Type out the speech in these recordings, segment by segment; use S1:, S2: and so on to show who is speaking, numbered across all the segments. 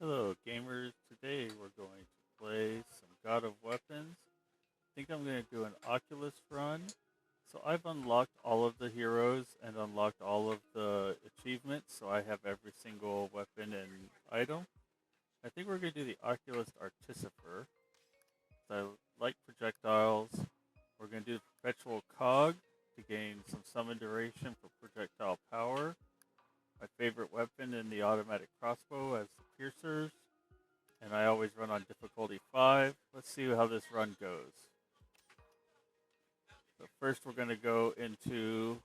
S1: Hello, gamers. Today we're going to play some God of Weapons. I think I'm going to do an Oculus run. So I've unlocked all of the heroes and unlocked all of the achievements, so I have every single weapon and item. I think we're going to do the Oculus Artificer. So I like projectiles. We're going to do the Perpetual Cog to gain some summon duration for projectile power. My favorite weapon in the automatic crossbow as the piercers, and I always run on difficulty 5. Let's see how this run goes. So first we're going to go into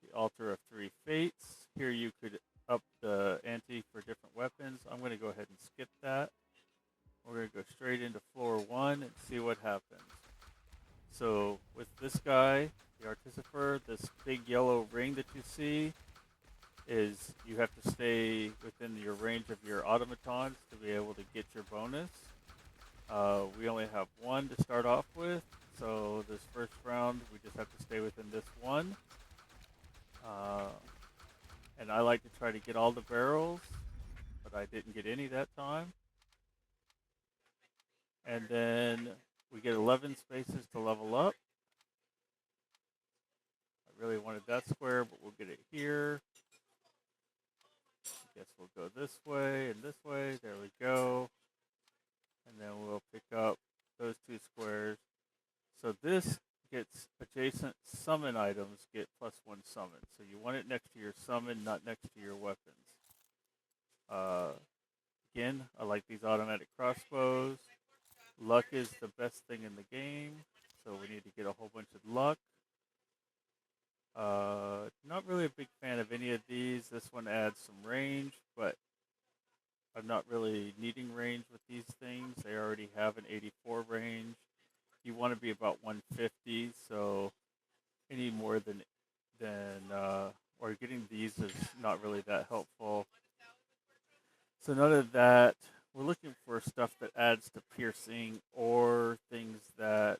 S1: the Altar of Three Fates. Here you could up the ante for different weapons. I'm going to go ahead and skip that. We're going to go straight into floor 1 and see what happens. So with this guy, the Artificer, this big yellow ring that you see is you have to stay within your range of your automatons to be able to get your bonus. We only have one to start off with, so this first round we just have to stay within this one. And I like to try to get all the barrels, but I didn't get any that time. And then we get 11 spaces to level up. I really wanted that square, but we'll get it here. I guess we'll go this way and this way. There we go. And then we'll pick up those two squares. So this gets adjacent summon items get +1 summon. So you want it next to your summon, not next to your weapons. Again, I like these automatic crossbows. Luck is the best thing in the game, so we need to get a whole bunch of luck. Not really a big fan of any of these. This one adds some range, but I'm not really needing range with these things. They already have an 84 range. You want to be about 150, so any more than or getting these is not really that helpful. So none of that. We're looking for stuff that adds to piercing or things that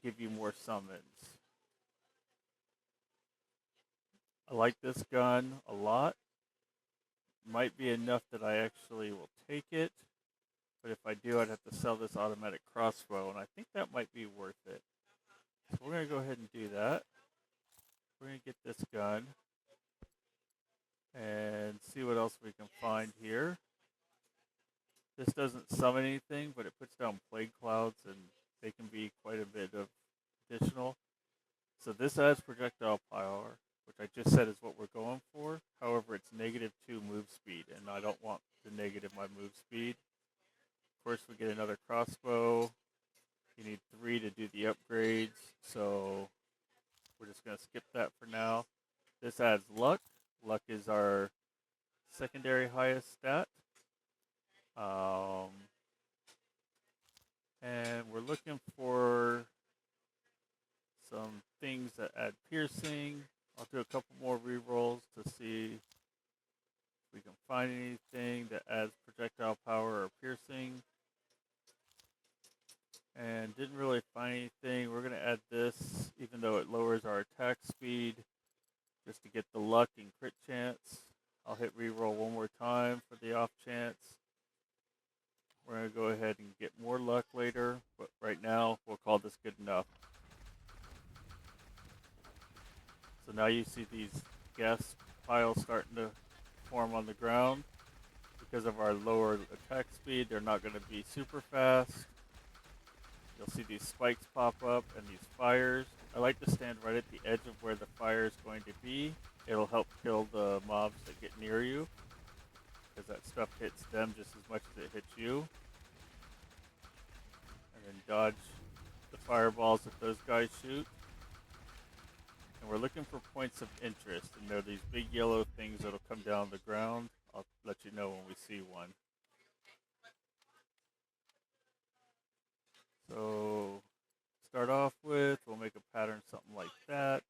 S1: give you more summons. I like this gun a lot. Might be enough that I actually will take it. But if I do, I'd have to sell this automatic crossbow, and I think that might be worth it. So we're going to go ahead and do that. We're going to get this gun and see what else we can find here. This doesn't summon anything, but it puts down plague clouds, and they can be quite a bit of additional. So this adds projectile power, which I just said is what we're going for. However, it's -2 move speed, and I don't want to negative my move speed. Of course, we get another crossbow. You need 3 to do the upgrades, so we're just going to skip that for now. This adds luck. Luck is our secondary highest stat. And we're looking for some things that add piercing. I'll do a couple more rerolls to see if we can find anything that adds projectile power or piercing. And didn't really find anything. We're going to add this, even though it lowers our attack speed, just to get the luck and crit chance. I'll hit reroll one more time for the off chance. We're going to go ahead and get more luck later, but right now we'll call this good enough. So now you see these gas piles starting to form on the ground. Because of our lower attack speed, they're not going to be super fast. You'll see these spikes pop up and these fires. I like to stand right at the edge of where the fire is going to be. It'll help kill the mobs that get near you, because that stuff hits them just as much as it hits you. And then dodge the fireballs that those guys shoot. And we're looking for points of interest, and there are these big yellow things that'll come down the ground. I'll let you know when we see one. So start off with, we'll make a pattern something like that.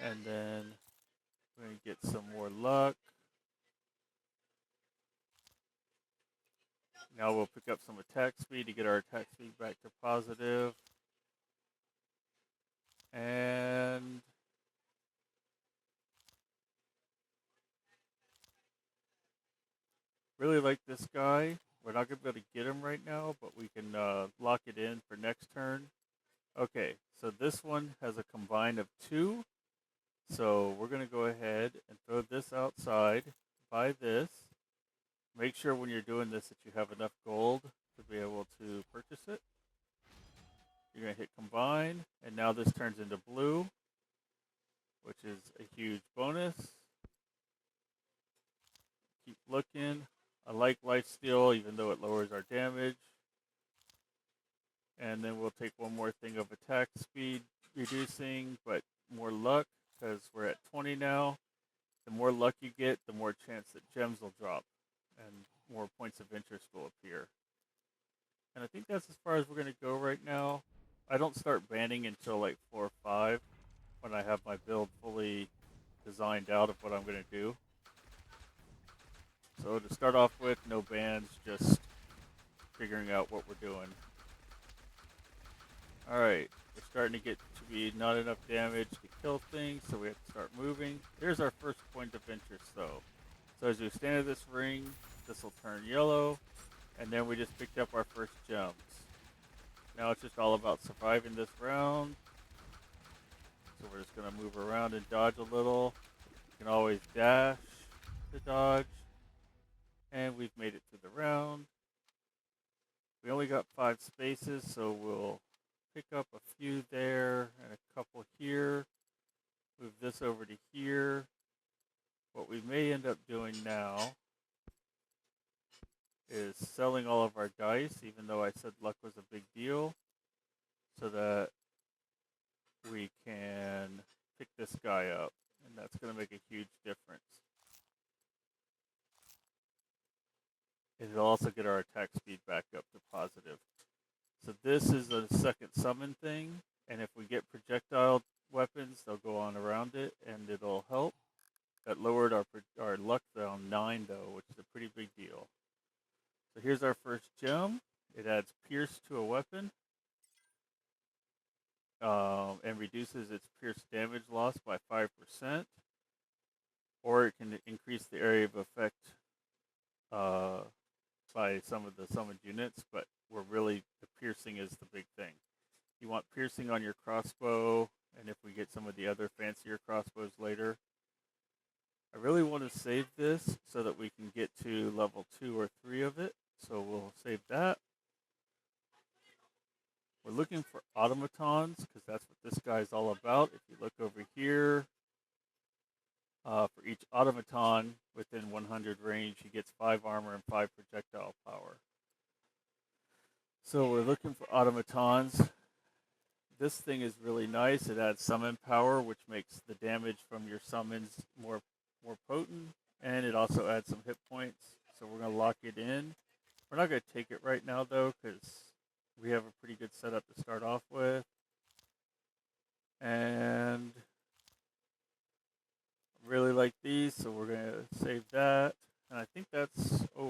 S1: And then we're going to get some more luck. Now we'll pick up some attack speed to get our attack speed back to positive. And Really like this guy. We're not going to be able to get him right now, but we can lock it in for next turn. Okay, so this one has a combine of 2. So we're going to go ahead and throw this outside, buy this. Make sure when you're doing this that you have enough gold to be able to purchase it. You're going to hit combine, and now this turns into blue, which is a huge bonus. Keep looking. I like lifesteal, even though it lowers our damage. And then we'll take one more thing of attack speed reducing, but more luck, because we're at 20 now. The more luck you get, the more chance that gems will drop, and more points of interest will appear. And I think that's as far as we're going to go right now. I don't start banning until like 4 or 5, when I have my build fully designed out of what I'm going to do. So to start off with, no bans, just figuring out what we're doing. Alright, we're starting to get to be not enough damage to kill things, so we have to start moving. Here's our first point of interest though. So as we stand in this ring, this will turn yellow, and then we just picked up our first gems. Now it's just all about surviving this round. So we're just going to move around and dodge a little. You can always dash to dodge. And we've made it through the round. We only got 5 spaces, so we'll pick up a few there and a couple here. Move this over to here. What we may end up doing now is selling all of our dice, even though I said luck was a big deal, so that we can pick this guy up, and that's going to make a huge difference. It'll also get our attack speed back up to positive. So this is a second summon thing, and if we get projectile weapons, they'll go on around it, and it'll help. That lowered our luck down 9, though, which is a pretty big deal. So here's our first gem. It adds Pierce to a weapon, and reduces its Pierce damage loss by 5%, or it can increase the area of effect by some of the summoned units, but the piercing is the big thing. You want piercing on your crossbow, and if we get some of the other fancier crossbows later. I really want to save this so that we can get to level 2 or 3 of it, so we'll save that. We're looking for automatons, because that's what this guy is all about. If you look over here, for each automaton within 100 range, he gets 5 armor and 5 projectile power. So we're looking for automatons. This thing is really nice. It adds summon power, which makes the damage from your summons more potent, and it also adds some hit points. So we're going to lock it in. We're not going to take it right now, though, because we have a pretty good setup to start off with. And really like these, so we're going to save that. And I think that's, I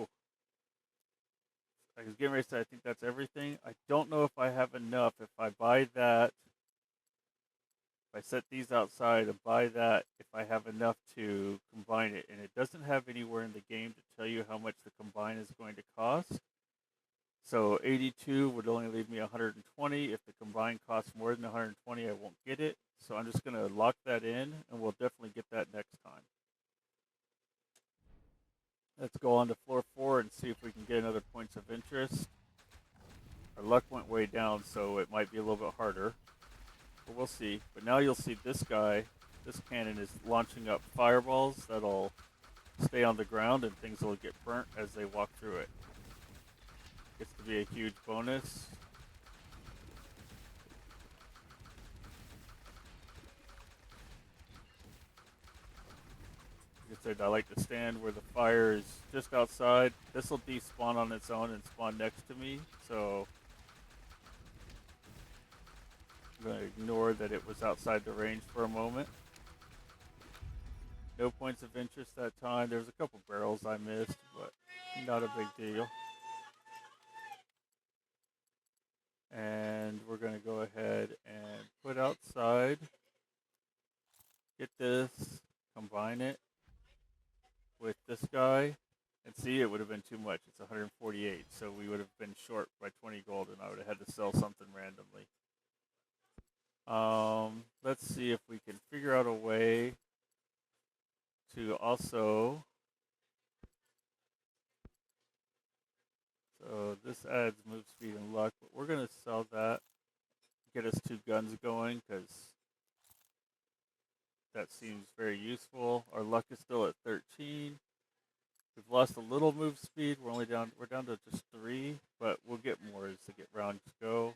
S1: was getting ready to say I think that's everything. I don't know if I have enough. If I buy that, if I set these outside and buy that, if I have enough to combine it. And it doesn't have anywhere in the game to tell you how much the combine is going to cost. So 82 would only leave me 120. If the combine costs more than 120, I won't get it. So I'm just going to lock that in, and we'll definitely get that next time. Let's go on to floor 4 and see if we can get another points of interest. Our luck went way down, so it might be a little bit harder. But we'll see. But now you'll see this guy, this cannon is launching up fireballs that'll stay on the ground, and things will get burnt as they walk through it. Gets to be a huge bonus. Like I said, I like to stand where the fire is just outside. This will despawn on its own and spawn next to me, so I'm going to ignore that it was outside the range for a moment. No points of interest that time. There's a couple barrels I missed, but not a big deal. And we're going to go ahead and put outside, get this, combine it with this guy, And see, it would have been too much. It's 148, so we would have been short by 20 gold, and I would have had to sell something randomly. Let's see if we can figure out a way to also. So this adds move speed and luck, but we're gonna sell that, get us 2 guns going, because that seems very useful. Our luck is still at 13. We've lost a little move speed. We're down to just 3, but we'll get more as the rounds go.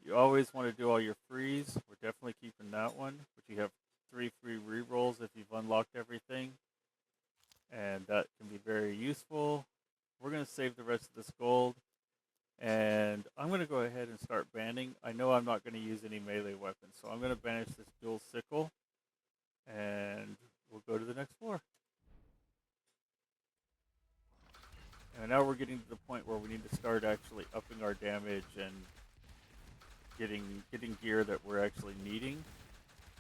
S1: You always want to do all your frees. We're definitely keeping that one, but you have 3 free rerolls if you've unlocked everything, and that can be very useful. We're going to save the rest of this gold, and I'm going to go ahead and start banning. I know I'm not going to use any melee weapons, so I'm going to banish this dual sickle, and we'll go to the next floor. And now we're getting to the point where we need to start actually upping our damage and getting gear that we're actually needing.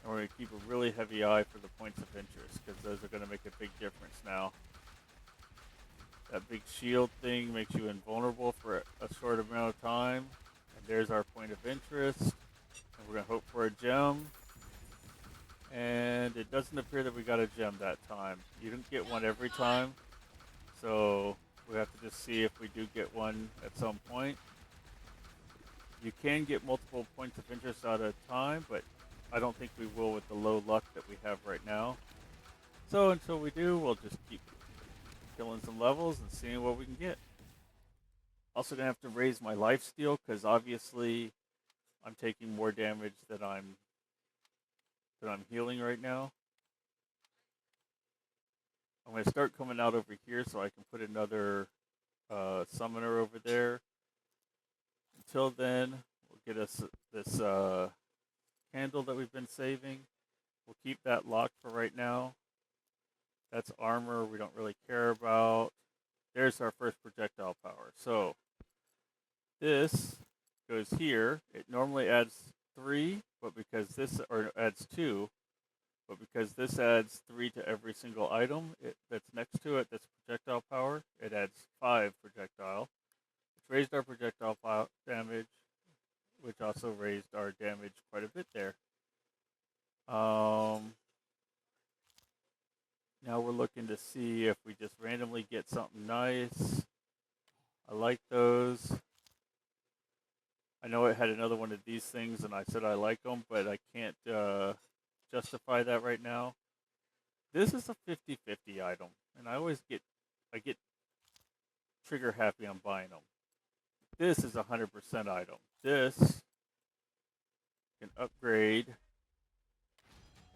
S1: And we're going to keep a really heavy eye for the points of interest, because those are going to make a big difference now. That big shield thing makes you invulnerable for a short amount of time. And there's our point of interest. And we're going to hope for a gem. And it doesn't appear that we got a gem that time. You don't get one every time. So we have to just see if we do get one at some point. You can get multiple points of interest at a time, but I don't think we will with the low luck that we have right now. So until we do, we'll just keep killing some levels and seeing what we can get. Also gonna have to raise my lifesteal, because obviously I'm taking more damage than I'm healing right now. I'm gonna start coming out over here so I can put another summoner over there. Until then, we'll get us this candle that we've been saving. We'll keep that locked for right now. That's armor we don't really care about. There's our first projectile power. So this goes here. It normally adds 3, but because this, or adds 2, but because this adds 3 to every single item that's next to it, that's projectile power, it adds 5 projectile. Which raised our projectile damage, which also raised our damage quite a bit there. Now we're looking to see if we just randomly get something nice. I like those. I know it had another one of these things, and I said I like them, but I can't justify that right now. This is a 50-50 item, and I get trigger happy on buying them. This is a 100% item. This can upgrade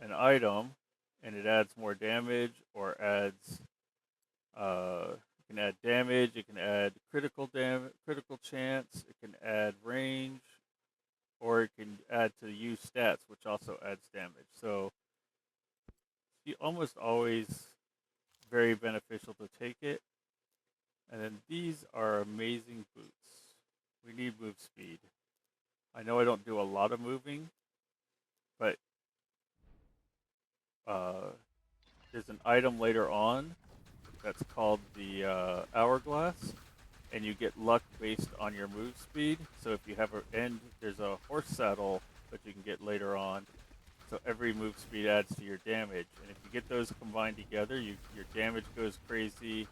S1: an item, and it adds more damage, or adds it can add damage, it can add critical chance, it can add range, or it can add to use stats, which also adds damage. So almost always very beneficial to take it. And then these are amazing boots. We need move speed. I know I don't do a lot of moving, but there's an item later on that's called the hourglass, and you get luck based on your move speed. So if you have there's a horse saddle that you can get later on. So every move speed adds to your damage, and if you get those combined together, your damage goes crazy.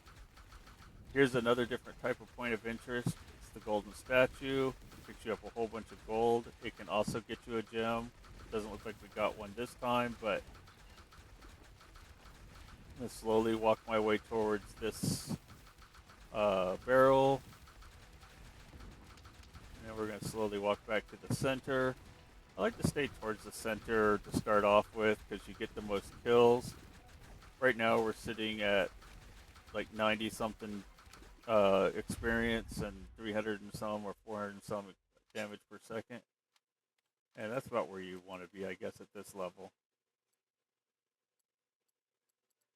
S1: Here's another different type of point of interest. It's the golden statue. It picks you up a whole bunch of gold. It can also get you a gem. It doesn't look like we got one this time, but I'm going to slowly walk my way towards this barrel. And then we're going to slowly walk back to the center. I like to stay towards the center to start off with, because you get the most kills. Right now we're sitting at like 90 something experience and 300 and some or 400 and some damage per second. And that's about where you want to be, I guess, at this level.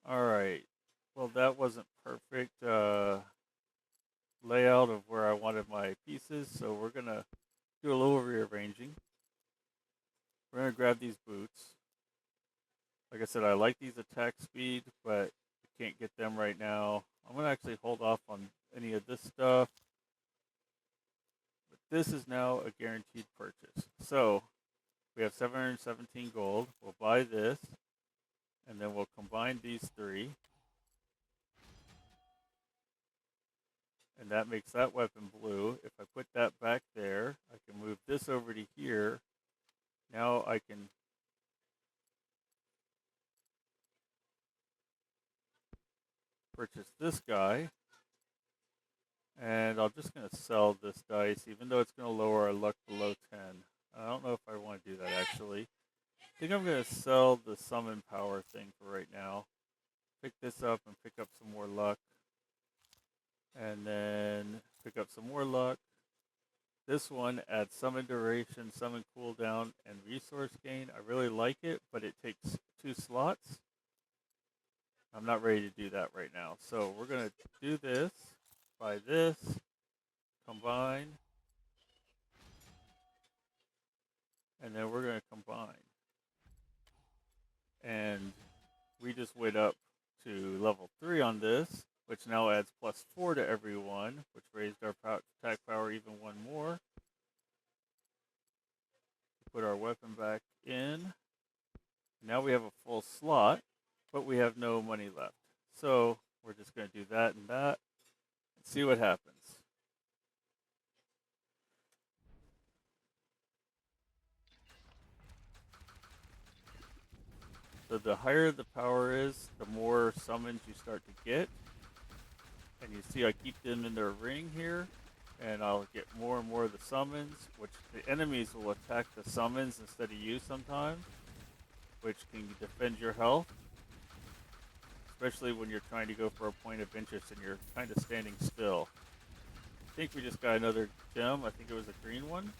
S1: Alright. Well, that wasn't perfect layout of where I wanted my pieces, so we're going to do a little rearranging. We're going to grab these boots. Like I said, I like these attack speed, but I can't get them right now. I'm going to actually hold off on any of this stuff. But this is now a guaranteed purchase. So we have 717 gold. We'll buy this. And then we'll combine these three. And that makes that weapon blue. If I put that back there, I can move this over to here. Now I can purchase this guy. And I'm just going to sell this dice, even though it's going to lower our luck below 10. I don't know if I want to do that, actually. I think I'm going to sell the summon power thing for right now. Pick this up and pick up some more luck. And then pick up some more luck. This one adds summon duration, summon cooldown, and resource gain. I really like it, but it takes 2 slots. I'm not ready to do that right now. So we're going to do this, buy this, combine, and then we're going to combine. And we just went up to level 3 on this, which now adds +4 to everyone, which raised our attack power even one more. Put our weapon back in. Now we have a full slot, but we have no money left. So we're just going to do that and that and see what happens. So the higher the power is, the more summons you start to get. And you see I keep them in their ring here, and I'll get more and more of the summons, which the enemies will attack the summons instead of you sometimes, which can defend your health, especially when you're trying to go for a point of interest and you're kind of standing still. I think we just got another gem. I think it was a green one.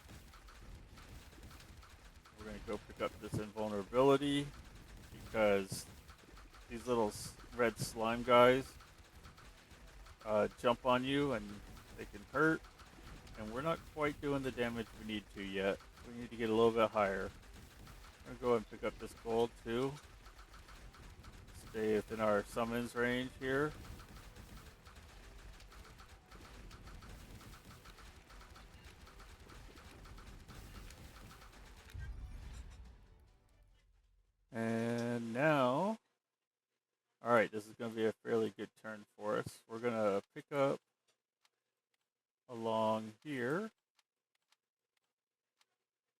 S1: We're going to go pick up this invulnerability because these little red slime guys jump on you and they can hurt, and we're not quite doing the damage we need to yet. We need to get a little bit higher. I'm going to go ahead and pick up this gold too. Stay within our summons range here. And now, alright, this is going to be a fairly good turn for us. We're going to pick up along here.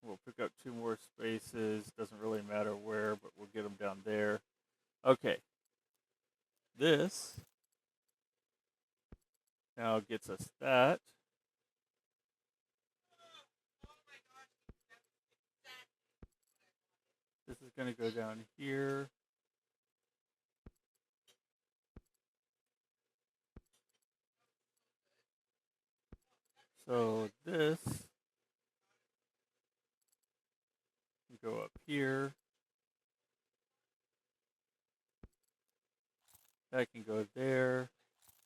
S1: We'll pick up 2 more spaces. Doesn't really matter where, but we'll get them down there. Okay. This now gets us that. This is going to go down here. So this can go up here. That can go there.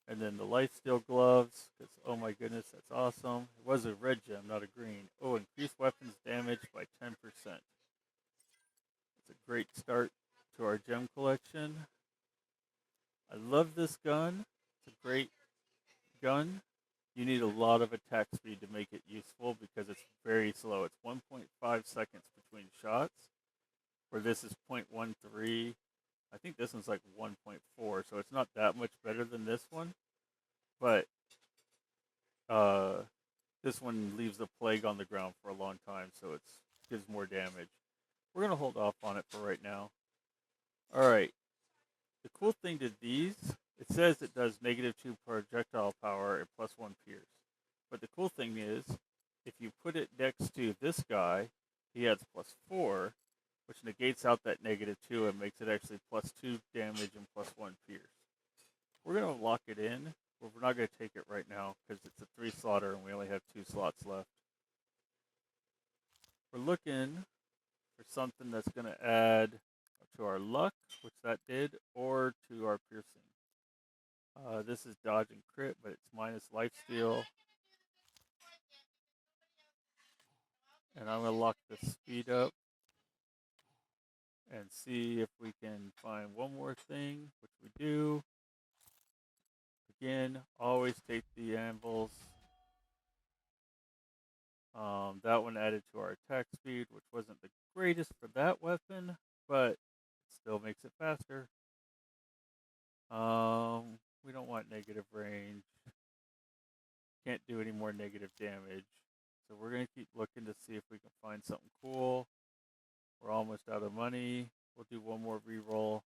S1: And then the lifesteal gloves, because oh my goodness, that's awesome. It was a red gem, not a green. Oh, increased weapons damage by 10%. It's a great start to our gem collection. I love this gun. It's a great gun. You need a lot of attack speed to make it useful because it's very slow. It's 1.5 seconds between shots, where this is 0.13. I think this one's like 1.4, so it's not that much better than this one. But this one leaves a plague on the ground for a long time, so it gives more damage. We're going to hold off on it for right now. Alright, the cool thing to these, it says it does -2 projectile power and +1 pierce. But the cool thing is, if you put it next to this guy, he adds +4, which negates out that -2 and makes it actually +2 damage and +1 pierce. We're going to lock it in, but we're not going to take it right now because it's a 3 slotter and we only have 2 slots left. We're looking for something that's going to add to our luck, which that did, or to our piercing. This is dodge and crit, but it's minus lifesteal. And I'm going to lock the speed up and see if we can find one more thing, which we do. Again, always take the anvils. That one added to our attack speed, which wasn't the greatest for that weapon, but it still makes it faster. We don't want negative range. Can't do any more negative damage. So we're going to keep looking to see if we can find something cool. We're almost out of money. We'll do one more reroll.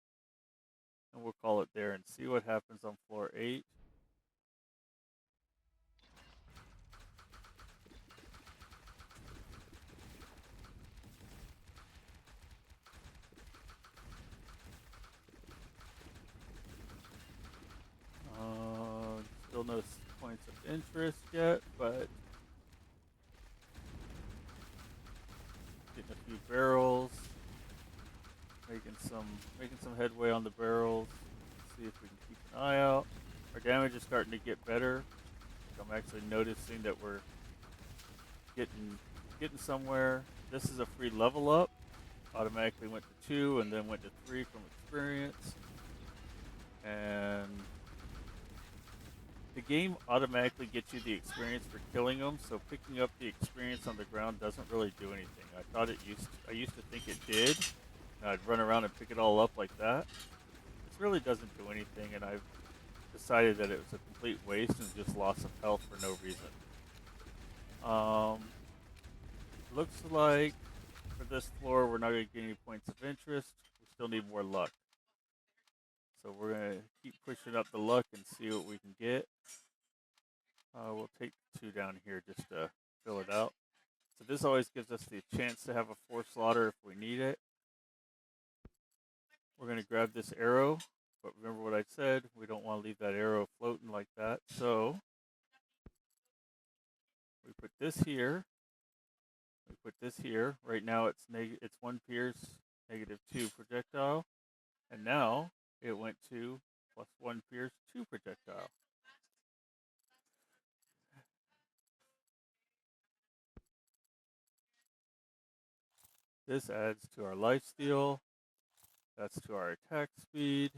S1: And we'll call it there and see what happens on floor 8. Still no points of interest yet, but getting a few barrels, making some headway on the barrels. See if we can keep an eye out. Our damage is starting to get better. I'm actually noticing that we're getting somewhere. This is a free level up. Automatically went to 2 and then went to 3 from experience. And the game automatically gets you the experience for killing them, so picking up the experience on the ground doesn't really do anything. I used to think it did, and I'd run around and pick it all up like that. This really doesn't do anything, and I've decided that it was a complete waste and just loss of health for no reason. Looks like for this floor we're not going to get any points of interest. We still need more luck. So we're going to keep pushing up the luck and see what we can get. We'll take 2 down here just to fill it out. So this always gives us the chance to have a 4 slaughter if we need it. We're going to grab this arrow, but remember what I said, we don't want to leave that arrow floating like that. So we put this here. We put this here. Right now it's 1 pierce, -2 projectile. And now it went to +1 pierce, 2 projectile. This adds to our lifesteal. That's to our attack speed.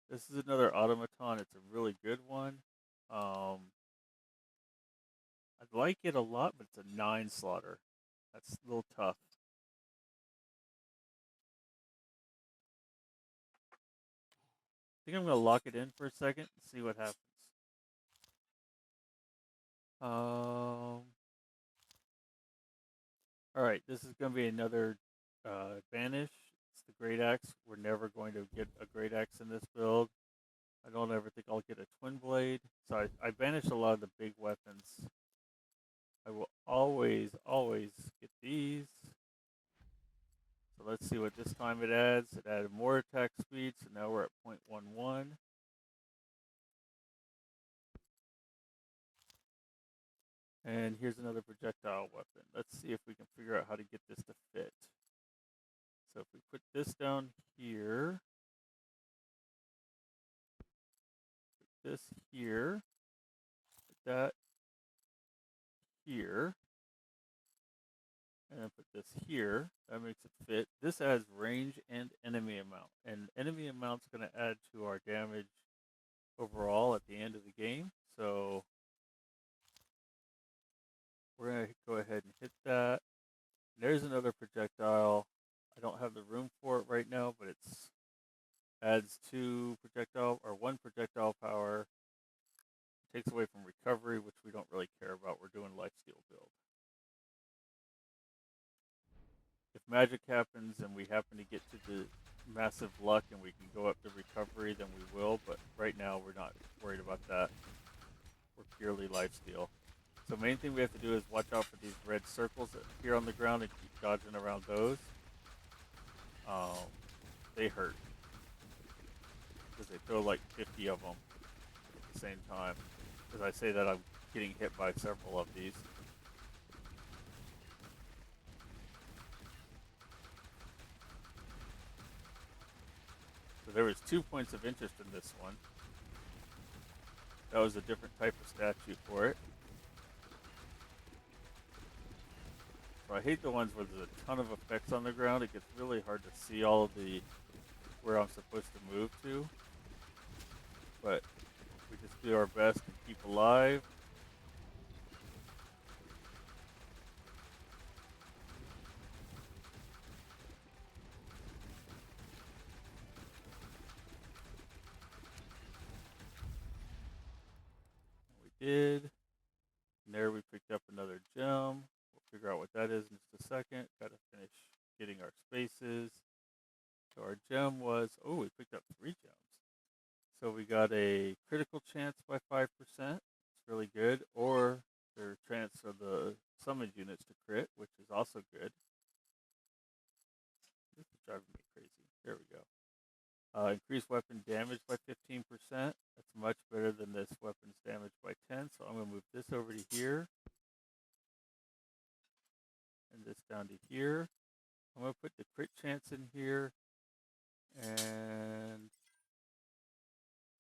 S1: This is another automaton. It's a really good one. I like it a lot, but it's a 9 slaughter. That's a little tough. I think I'm going to lock it in for a second and see what happens. Alright, this is going to be another banish. It's the Great Axe. We're never going to get a Great Axe in this build. I don't ever think I'll get a Twin Blade. So I banished a lot of the big weapons. I will always get these. So let's see what this time it adds. It added more attack speed, so now we're at 0.11. And here's another projectile weapon. Let's see if we can figure out how to get this to fit. So if we put this down here, put this here, put that here, and then put this here, that makes it fit. This adds range and enemy amount. And enemy amount's going to add to our damage overall at the end of the game. So we're going to go ahead and hit that. There's another projectile. I don't have the room for it right now, but it's adds 1 projectile power. It takes away from recovery, which we don't really care about. We're doing lifesteal build. If magic happens and we happen to get to the massive luck and we can go up to recovery, then we will, but right now we're not worried about that. We're purely lifesteal. So main thing we have to do is watch out for these red circles that appear on the ground and keep dodging around those. They hurt. Because they throw like 50 of them at the same time. As I say that, I'm getting hit by several of these. So there was 2 points of interest in this one. That was a different type of statue for it. So I hate the ones where there's a ton of effects on the ground. It gets really hard to see all of where I'm supposed to move to. but we just do our best to keep alive. We did. And there we picked up another gem. We'll figure out what that is in just a second. Got to finish getting our spaces. So our gem was, oh, we picked up 3 gems. So we got a critical chance by 5%. It's really good. Or their chance of the summoned units to crit, which is also good. This is driving me crazy. There we go. Increased weapon damage by 15%. That's much better than this weapon's damage by 10. So I'm going to move this over to here. And this down to here. I'm going to put the crit chance in here. And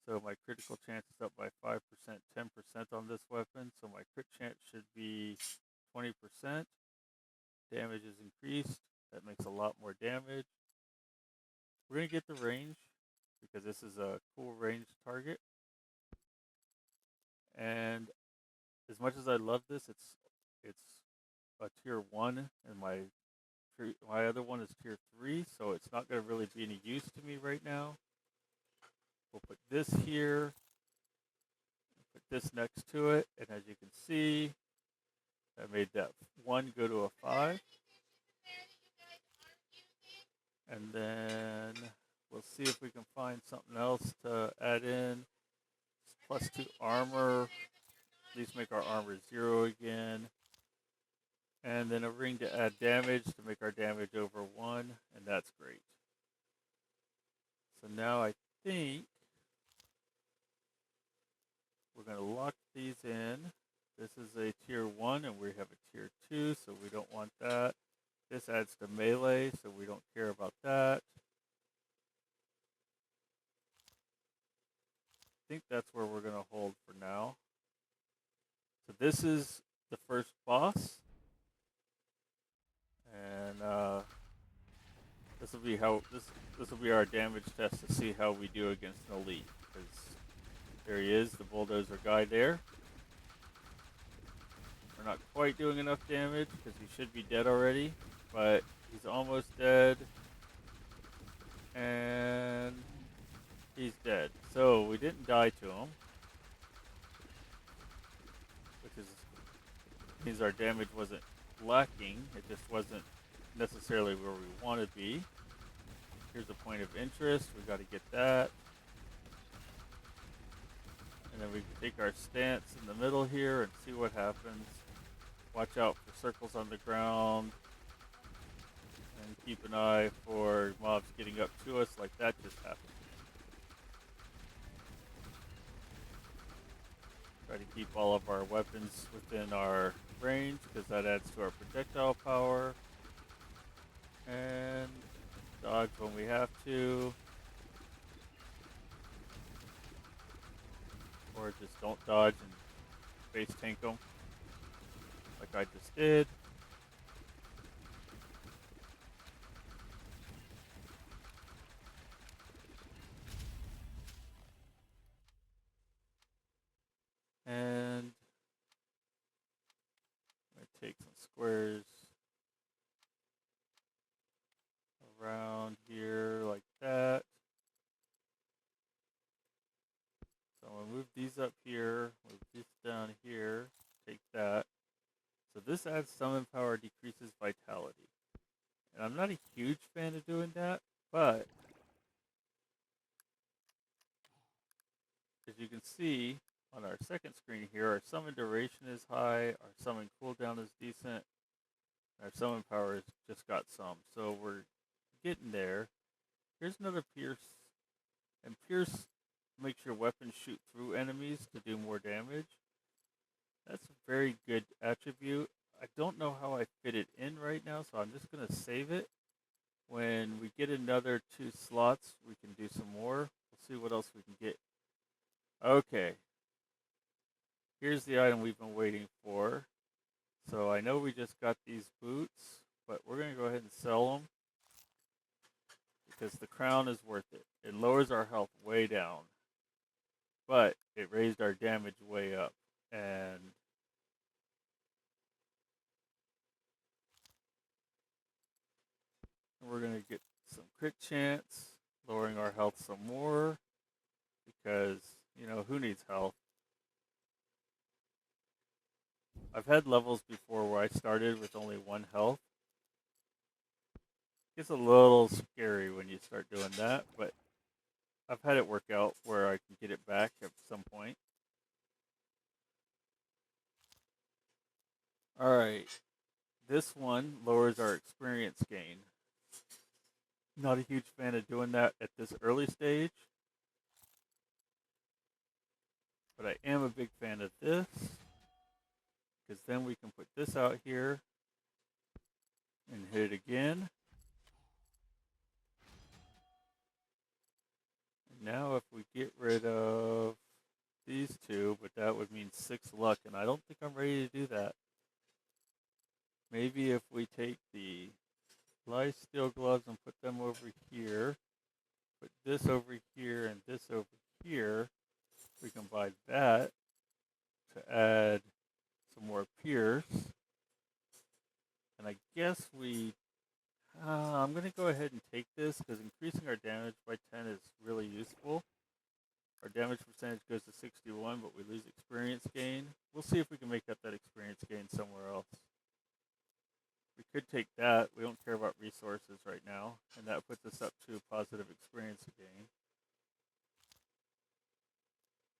S1: so my critical chance is up by 5%, 10% on this weapon. So my crit chance should be 20%. Damage is increased. That makes a lot more damage. We're going to get the range because this is a cool range target. And as much as I love this, it's a tier 1 and my other one is tier 3, so it's not going to really be any use to me right now. We'll put this here, put this next to it, and as you can see, I made that 1 go to a 5. And then we'll see if we can find something else to add in. Plus 2 armor, at least make our armor 0 again. And then a ring to add damage to make our damage over 1, and that's great. So now I think we're going to lock these in. This is a tier 1 and we have a tier 2, so we don't want that. This adds to melee, so we don't care about that. I think that's where we're going to hold for now. So this is the first boss. And this will be our damage test to see how we do against an elite. Because there he is, the bulldozer guy there. We're not quite doing enough damage because he should be dead already, but he's almost dead. And he's dead. So we didn't die to him, which means our damage wasn't lacking. It just wasn't necessarily where we want to be. Here's a point of interest. We got to get that. And then we can take our stance in the middle here and see what happens. Watch out for circles on the ground. And keep an eye for mobs getting up to us like that just happened. Try to keep all of our weapons within our range because that adds to our projectile power. And dodge when we have to. Or just don't dodge and face tank them like I just did. And I'm going to take some squares around here like that. So I'm going to move these up here, move this down here, take that. So this adds summon power, decreases vitality. And I'm not a huge fan of doing that, but as you can see on our second screen here, our summon duration is high, our summon cooldown is decent, our summon power has just got some. So we're getting there. Here's another Pierce. And Pierce makes your weapon shoot through enemies to do more damage. That's a very good attribute. I don't know how I fit it in right now, so I'm just going to save it. When we get another 2 slots, we can do some more. We'll see what else we can get. Okay. Here's the item we've been waiting for. So I know we just got these boots, but we're going to go ahead and sell them because the crown is worth it. It lowers our health way down. but it raised our damage way up. And we're going to get some crit chance, lowering our health some more, because, you know, who needs health? I've had levels before where I started with only 1 health. It's a little scary when you start doing that, but I've had it work out where I can get it back at some point. Alright, this one lowers our experience gain. Not a huge fan of doing that at this early stage, but I am a big fan of this, because then we can put this out here and hit it again. And now if we get rid of these two, but that would mean 6 luck, and I don't think I'm ready to do that. Maybe if we take the life steal gloves and put them over here, put this over here and this over here, we can buy that to add some more pierce. And I guess I'm going to go ahead and take this because increasing our damage by 10 is really useful. Our damage percentage goes to 61, but we lose experience gain. We'll see if we can make up that experience gain somewhere else. We could take that. We don't care about resources right now, and that puts us up to positive experience gain.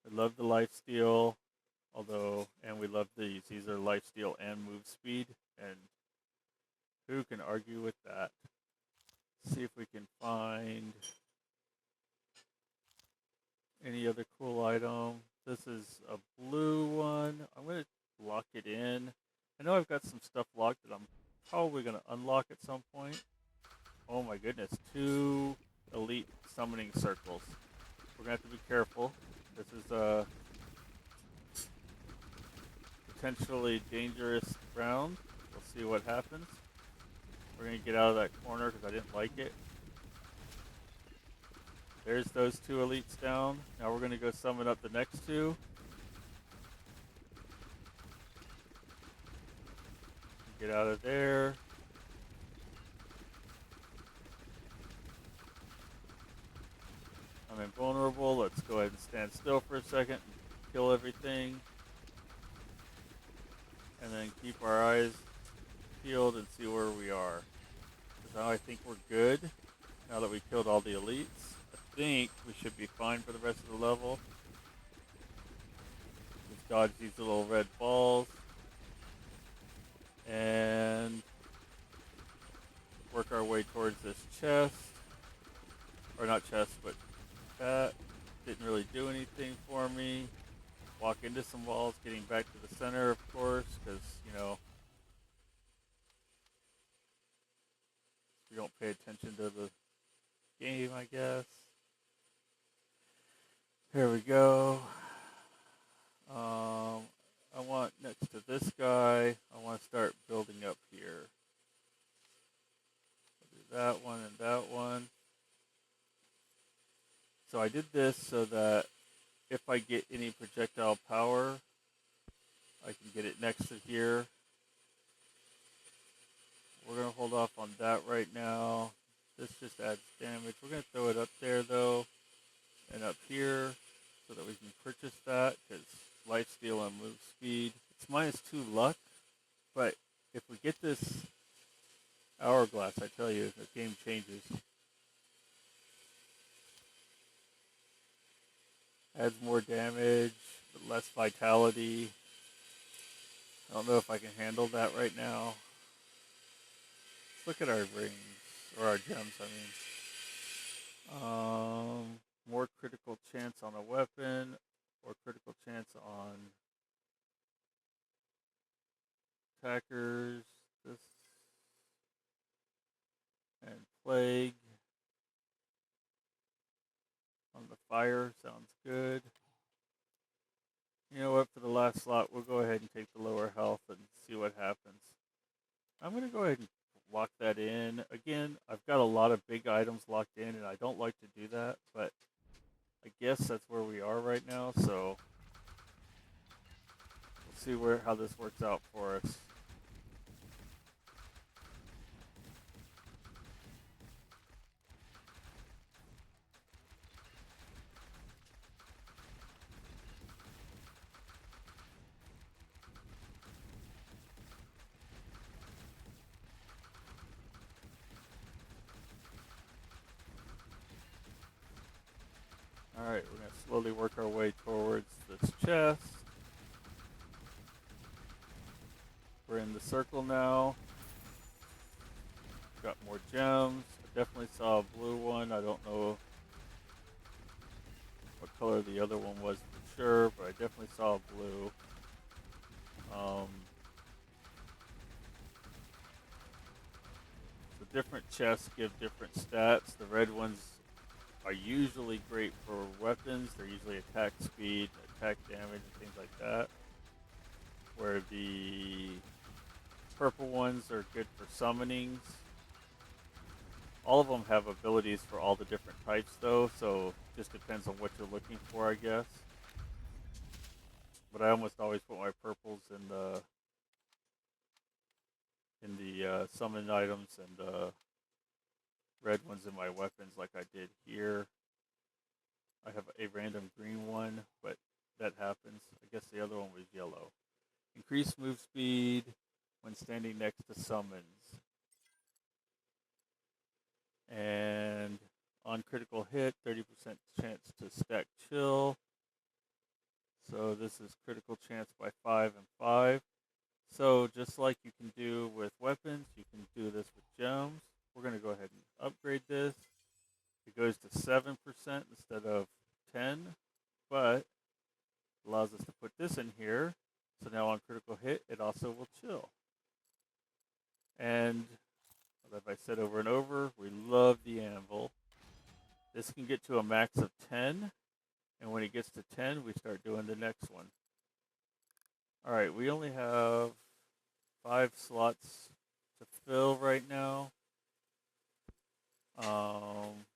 S1: I love the lifesteal, and we love these. These are lifesteal and move speed, and who can argue with that? See if we can find any other cool item. This is a blue one. I'm going to lock it in. I know I've got some stuff locked that I'm probably going to unlock at some point. Oh my goodness, 2 elite summoning circles. We're going to have to be careful. This is a potentially dangerous round. We'll see what happens. We're going to get out of that corner because I didn't like it. There's those 2 elites down. Now we're going to go summon up the next 2. Get out of there. I'm invulnerable. Let's go ahead and stand still for a second and kill everything. And then keep our eyes peeled and see where we are. So now I think we're good. Now that we killed all the elites, I think we should be fine for the rest of the level. Just dodge these little red balls. And work our way towards this chest. Or not chest, but that. Didn't really do anything for me. Walk into some walls, getting back to the center, of course, because, you know, we don't pay attention to the game, I guess. Here we go. I want next to this guy, I want to start building up here. I'll do that one and that one. So I did this so that if I get any projectile power, I can get it next to here. We're going to hold off on that right now. This just adds damage. We're going to throw it up there, though, and up here so that we can purchase that, because lifesteal and move speed. It's -2 luck, but if we get this hourglass, I tell you, the game changes. Adds more damage, but less vitality. I don't know if I can handle that right now. Let's look at our rings, or our gems, I mean. More critical chance on a weapon, or critical chance on attackers. This and plague on the fire sounds good. You know what, for the last slot, we'll go ahead and take the lower health and see what happens. I'm going to go ahead and lock that in. Again, I've got a lot of big items locked in, and I don't like to do that, but I guess that's where we are right now, so we'll see how this works out for us. Alright, we're going to slowly work our way towards this chest. We're in the circle now. Got more gems. I definitely saw a blue one. I don't know what color the other one was for sure, but I definitely saw a blue. The different chests give different stats. The red ones are usually great for weapons. They're usually attack speed, attack damage, and things like that. Where the purple ones are good for summonings. All of them have abilities for all the different types though, so it just depends on what you're looking for, I guess. But I almost always put my purples in the summon items and red ones in my weapons like I did here. I have a random green one, but that happens. I guess the other one was yellow. Increase move speed when standing next to summons. And on critical hit, 30% chance to stack chill. So this is critical chance by 5 and 5. So just like you can do with weapons, you can do this with gems. We're going to go ahead and upgrade this. It goes to 7% instead of 10, but allows us to put this in here. So now on critical hit, it also will chill. And as I said over and over, we love the anvil. This can get to a max of 10, and when it gets to 10, we start doing the next one. Alright, we only have 5 slots to fill right now.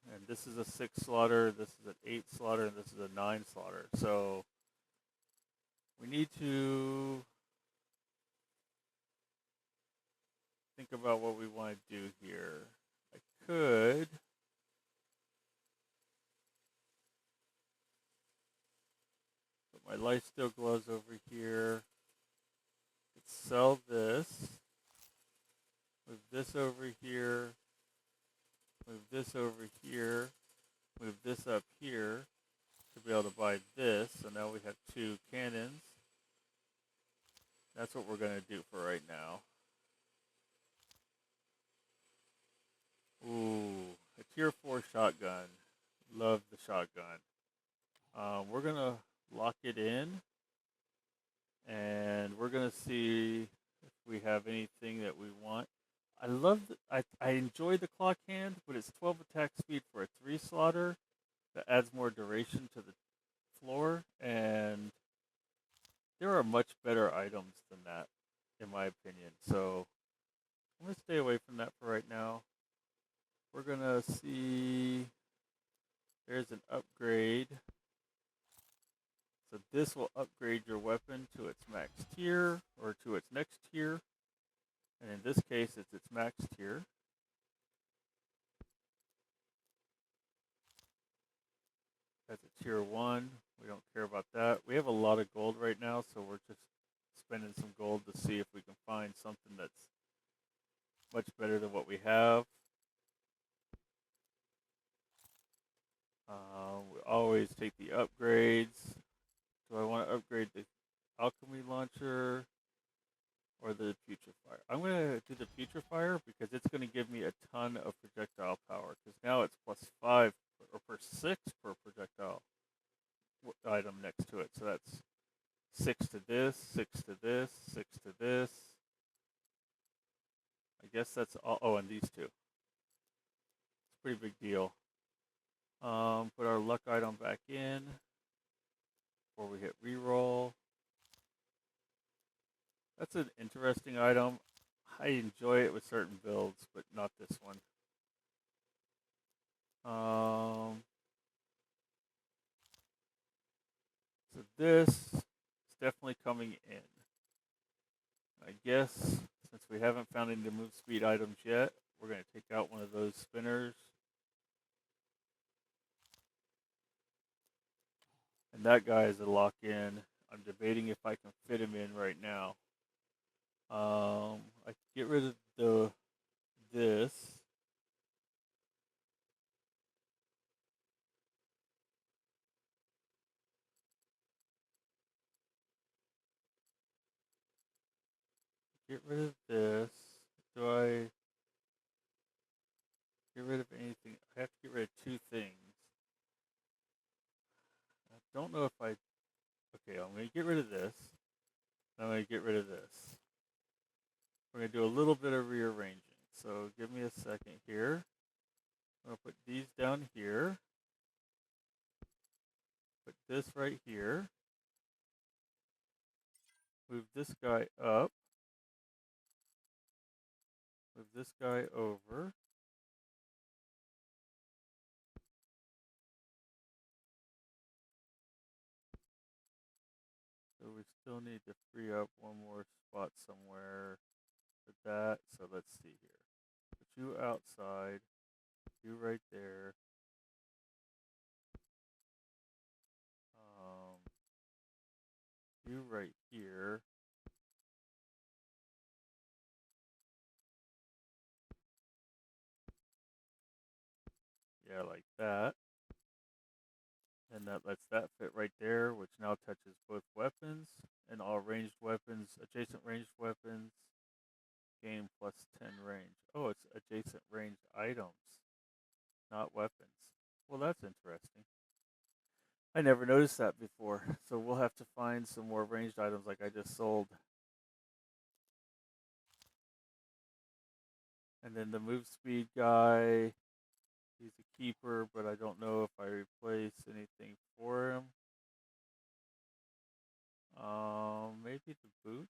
S1: And this is a 6 slaughter, this is an 8 slaughter, and this is a 9 slaughter. So we need to think about what we want to do here. I could put my lifesteal gloves over here. Could sell this. Move this over here. Move this over here. Move this up here to be able to buy this. So now we have 2 cannons. That's what we're going to do for right now. Ooh, a tier 4 shotgun. Love the shotgun. We're going to lock it in. And we're going to see if we have anything that we want. I enjoy the clock hand, but it's 12 attack speed for a 3 slaughter. That adds more duration to the floor, and there are much better items than that, in my opinion. So I'm going to stay away from that for right now. We're going to see, there's an upgrade. So this will upgrade your weapon to its max tier, or to its next tier. And in this case, it's its max tier. That's a tier 1. We don't care about that. We have a lot of gold right now, so we're just spending some gold to see if we can find something that's much better than what we have. We always take the upgrades. Do I want to upgrade the alchemy launcher or the putrefier? I'm going to do the putrefier because it's going to give me a ton of projectile power. Because now it's plus 5 or per 6 per projectile item next to it. So that's 6 to this, 6 to this, 6 to this. I guess that's all. Oh, and these 2. It's a pretty big deal. Put our luck item back in before we hit reroll. That's an interesting item. I enjoy it with certain builds, but not this one. this is definitely coming in. I guess since we haven't found any move speed items yet, we're going to take out one of those spinners. And that guy is a lock-in. I'm debating if I can fit him in right now. I could get rid of this. Get rid of this. Do I get rid of anything? I have to get rid of two things. I don't know if I... Okay, I'm going to get rid of this. I'm going to get rid of this. We're going to do a little bit of rearranging. So give me a second here. I'm going to put these down here. Put this right here. Move this guy up. Move this guy over. So we still need to free up one more spot somewhere for that. So let's see here. Put you outside. You right there. You right here. Yeah, like that. And that lets that fit right there, which now touches both weapons and all ranged weapons, adjacent ranged weapons, gain plus 10 range. Oh, it's adjacent ranged items, not weapons. Well, that's interesting. I never noticed that before, so we'll have to find some more ranged items like I just sold. And then the move speed guy, he's a keeper, but I don't know if I replace anything for him. Maybe the boots.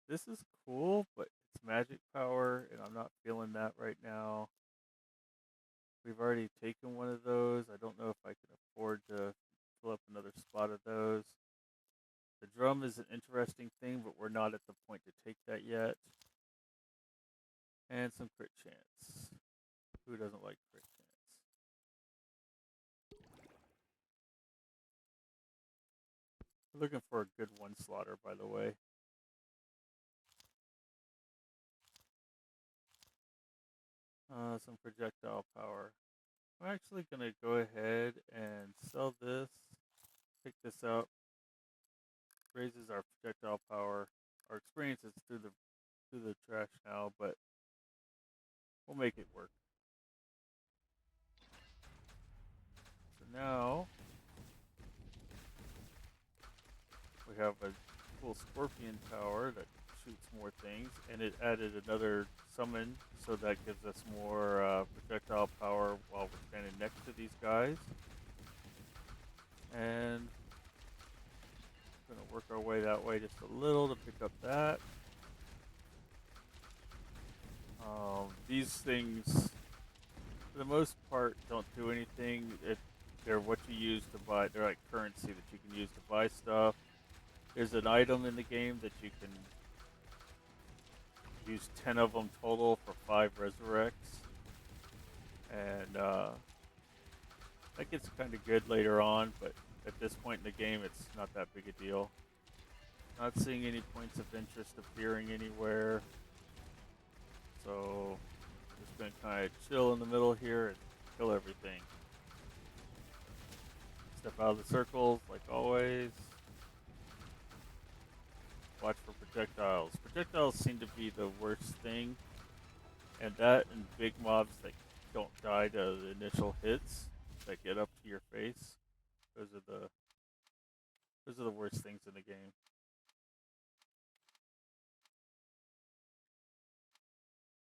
S1: This is cool, but it's magic power, and I'm not feeling that right now. We've already taken one of those. I don't know if I can afford to fill up another spot of those. The drum is an interesting thing, but we're not at the point to take that yet. And some crit chance. Who doesn't like crit chance? We're looking for a good one slaughter, by the way. Some projectile power. I'm actually going to go ahead and sell this, pick this up, raises our projectile power. Our experience is through the trash now, but we'll make it work. So now we have a cool scorpion tower that shoots more things, and it added another summon, so that gives us more projectile power while we're standing next to these guys. And we're going to work our way that way just a little to pick up that. These things, for the most part, don't do anything. They're what you use to buy. They're like currency that you can use to buy stuff. There's an item in the game that you can use 10 of them total for 5 resurrects. And that gets kind of good later on, but at this point in the game, it's not that big a deal. Not seeing any points of interest appearing anywhere. So, just going to kind of chill in the middle here and kill everything. Step out of the circles, like always. Watch for projectiles. Projectiles seem to be the worst thing. And that and big mobs that don't die to the initial hits that get up to your face. Those are the worst things in the game.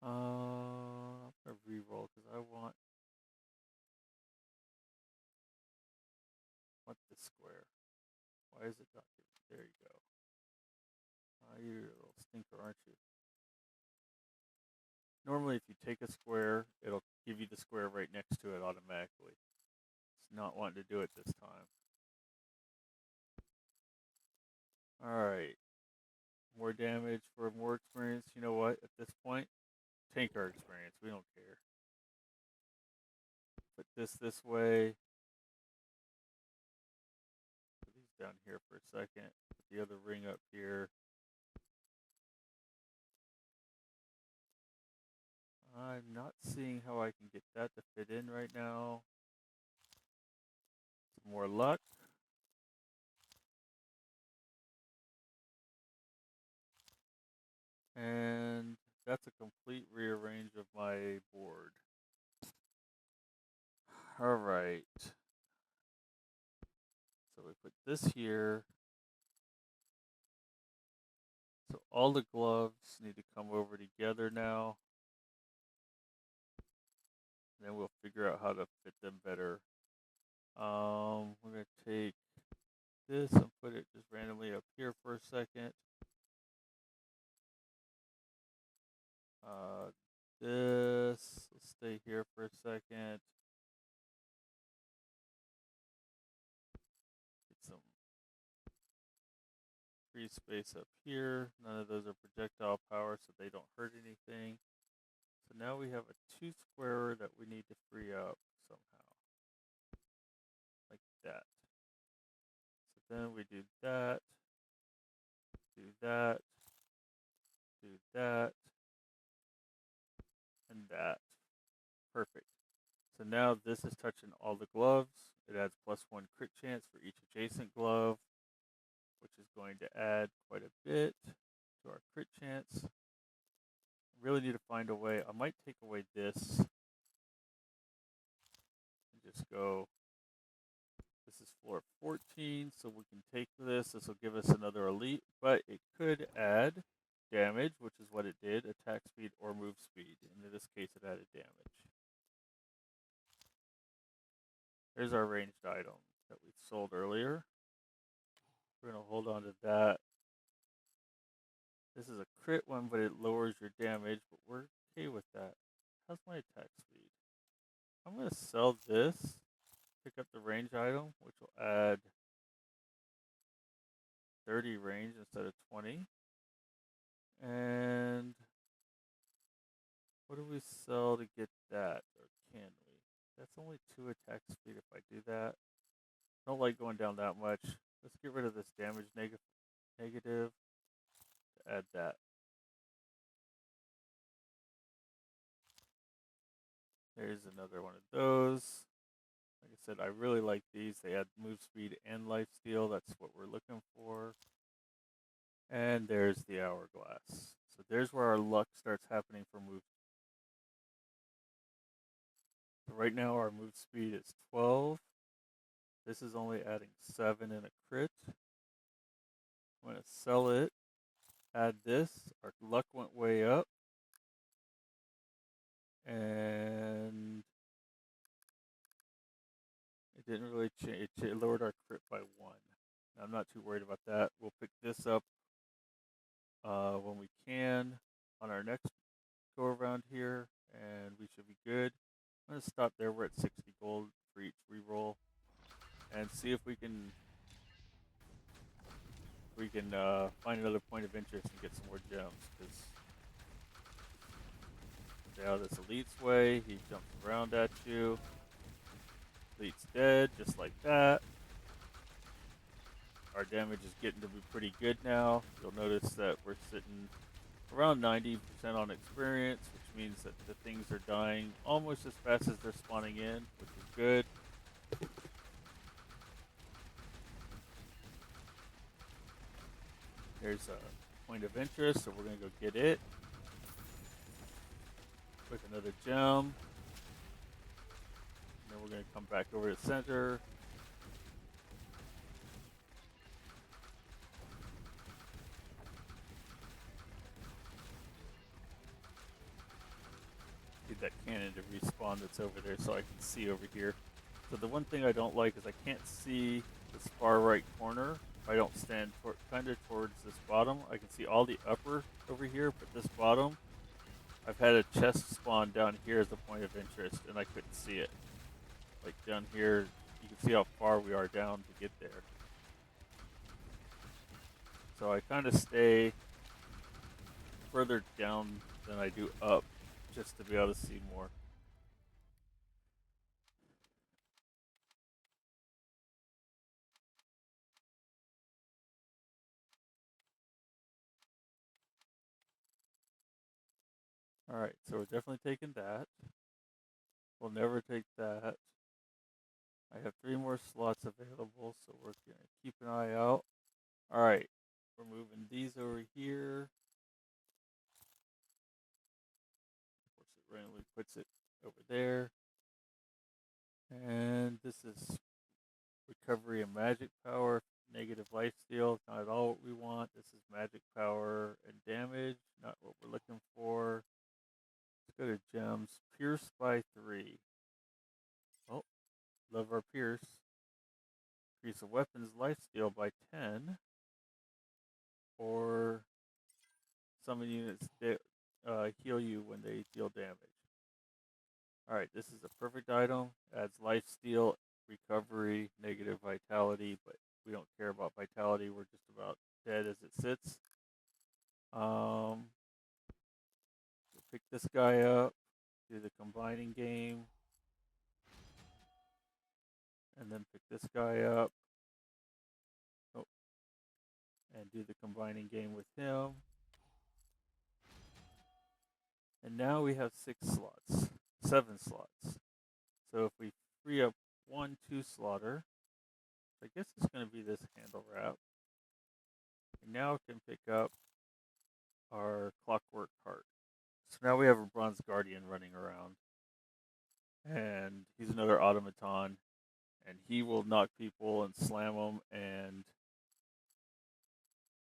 S1: I'm gonna reroll because I want this square. Why is it not giving? There you go. You're a little stinker, aren't you? Normally, if you take a square, it'll give you the square right next to it automatically. It's not wanting to do it this time. Alright. More damage for more experience. You know what? At this point, tank our experience. We don't care. Put this way. Put these down here for a second. Put the other ring up here. I'm not seeing how I can get that to fit in right now. Some more luck. And that's a complete rearrange of my board. Alright. So we put this here. So all the gloves need to come over together now. Then we'll figure out how to fit them better. We're going to take this and put it just randomly up here for a second. This will stay here for a second. Get some free space up here. None of those are projectile power, so they don't hurt anything. So now we have a 2-squarer that we need to free up somehow. Like that. So then we do that. Do that. Do that. And that. Perfect. So now this is touching all the gloves. It adds +1 crit chance for each adjacent glove, which is going to add quite a bit to our crit chance. Really need to find a way. I might take away this and just go. This is floor 14, so we can take this. This will give us another elite, but it could add damage, which is what it did, attack speed or move speed. And in this case, it added damage. There's our ranged item that we sold earlier. We're going to hold on to that. This is a crit one, but it lowers your damage, but we're okay with that. How's my attack speed? I'm going to sell this, pick up the range item, which will add 30 range instead of 20. And what do we sell to get that? Or can we? That's only 2 attack speed if I do that. Don't like going down that much. Let's get rid of this damage negative to add that. There's another one of those. Like I said, I really like these. They add move speed and lifesteal. That's what we're looking for. And there's the hourglass. So there's where our luck starts happening for move. So right now our move speed is 12. This is only adding 7 in a crit. I'm going to sell it. Add this. Our luck went way up. And it didn't really change. It lowered our crit by 1. Now, I'm not too worried about that. We'll pick this up when we can on our next go around here, and we should be good. I'm going to stop there. We're at 60 gold for each reroll, and see if we can find another point of interest and get some more gems. Because now this elite's way, he jumps around at you. Elite's dead, just like that. Our damage is getting to be pretty good now. You'll notice that we're sitting around 90% on experience, which means that the things are dying almost as fast as they're spawning in, which is good. There's a point of interest, so we're going to go get it. With another gem. And then we're going to come back over to the center. Need that cannon to respawn that's over there so I can see over here. So the one thing I don't like is I can't see this far right corner. If I don't stand kind of towards this bottom, I can see all the upper over here, but this bottom, I've had a chest spawn down here as a point of interest, and I couldn't see it. Like down here, you can see how far we are down to get there. So I kind of stay further down than I do up, just to be able to see more. Alright, so we're definitely taking that. We'll never take that. I have 3 more slots available, so we're going to keep an eye out. Alright, we're moving these over here. Of course, it randomly puts it over there. And this is recovery and magic power, negative lifesteal, not at all what we want. This is magic power and damage, not what we're looking for. Let's go to gems. Pierce by 3. Oh, love our pierce. Increase a weapon's lifesteal by 10. Or summon units that heal you when they deal damage. Alright, this is a perfect item. Adds lifesteal, recovery, negative vitality, but we don't care about vitality. We're just about dead as it sits. We'll pick this guy up, do the combining game, and then pick this guy up. Oh, and do the combining game with him. And now we have 7 slots. So if we free up 1, 2 slaughter, I guess it's going to be this handle wrap. We now can pick up our clockwork heart. So now we have a bronze guardian running around. And he's another automaton. And he will knock people and slam them, and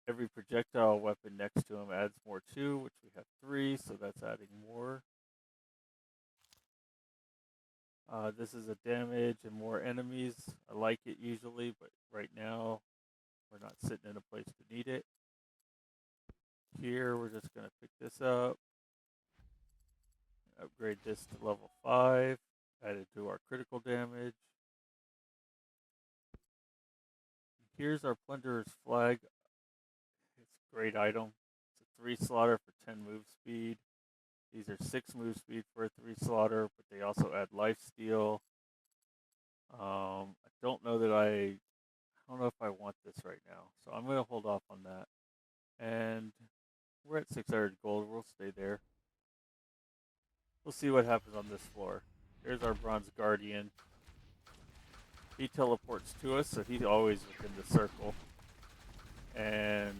S1: every projectile weapon next to him adds more too, which we have 3, so that's adding more. This is a damage and more enemies. I like it usually, but right now we're not sitting in a place to need it. Here we're just going to pick this up, upgrade this to level 5, add it to our critical damage. Here's our Plunderer's Flag. It's a great item. It's a 3 slaughter for 10 move speed. These are 6 move speed for a 3 slaughter, but they also add lifesteal. I don't know if I want this right now, so I'm going to hold off on that. And we're at 600 gold. We'll stay there. We'll see what happens on this floor. Here's our Bronze Guardian. He teleports to us, so he's always within the circle. And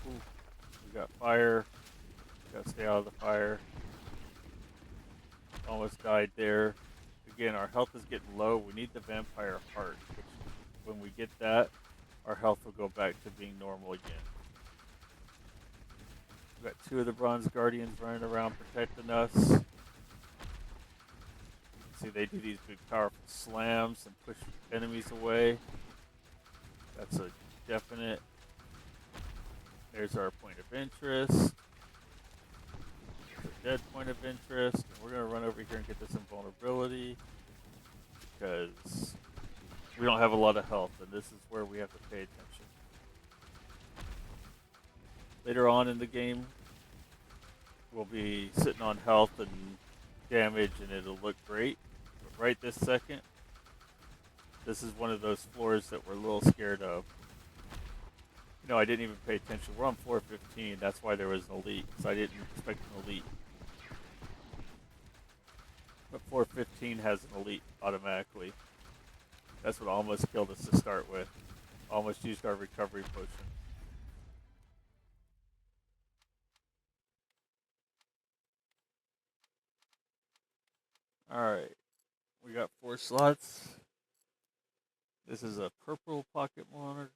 S1: we got fire. Gotta stay out of the fire. Almost died there. Again, our health is getting low. We need the vampire heart, which when we get that, our health will go back to being normal again. We've got 2 of the Bronze Guardians running around protecting us. See, they do these big powerful slams and push enemies away. That's a definite. There's our point of interest. Dead point of interest. And we're going to run over here and get this invulnerability because we don't have a lot of health, and this is where we have to pay attention. Later on in the game, we'll be sitting on health and damage, and it'll look great. But right this second, this is one of those floors that we're a little scared of. You know, I didn't even pay attention. We're on floor 15. That's why there was an elite, because I didn't expect an elite. But floor 15 has an elite automatically. That's what almost killed us to start with. Almost used our recovery potion. Alright. We got 4 slots. This is a purple pocket mortar.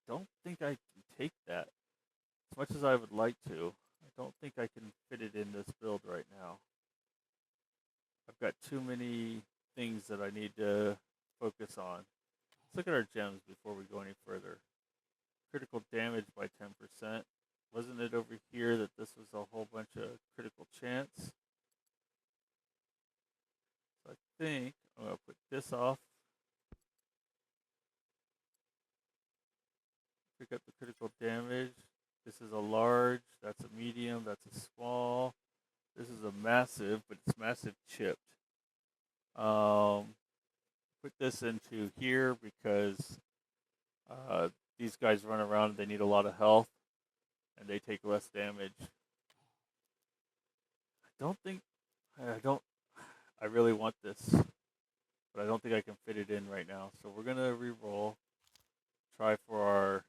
S1: Don't think I can take that. As much as I would like to, I don't think I can fit it in this build right now. I've got too many things that I need to focus on. Let's look at our gems before we go any further. Critical damage by 10%. Wasn't it over here that this was a whole bunch of critical chance? So I think I'm going to put this off. Pick up the critical damage. This is a large, that's a medium, that's a small. This is a massive, but it's massive chipped. Put this into here because these guys run around, they need a lot of health, and they take less damage. I really want this, but I don't think I can fit it in right now. So we're gonna re-roll, try for our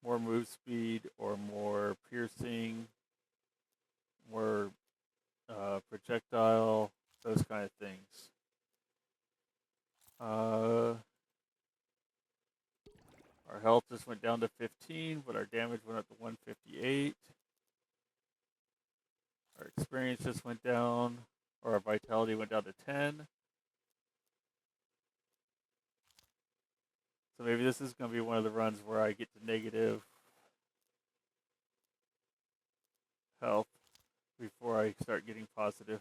S1: more move speed or more piercing, more projectile, those kind of things. Our health just went down to 15, but our damage went up to 158. Our experience just went down, or our vitality went down to 10. So maybe this is going to be one of the runs where I get to negative health before I start getting positive.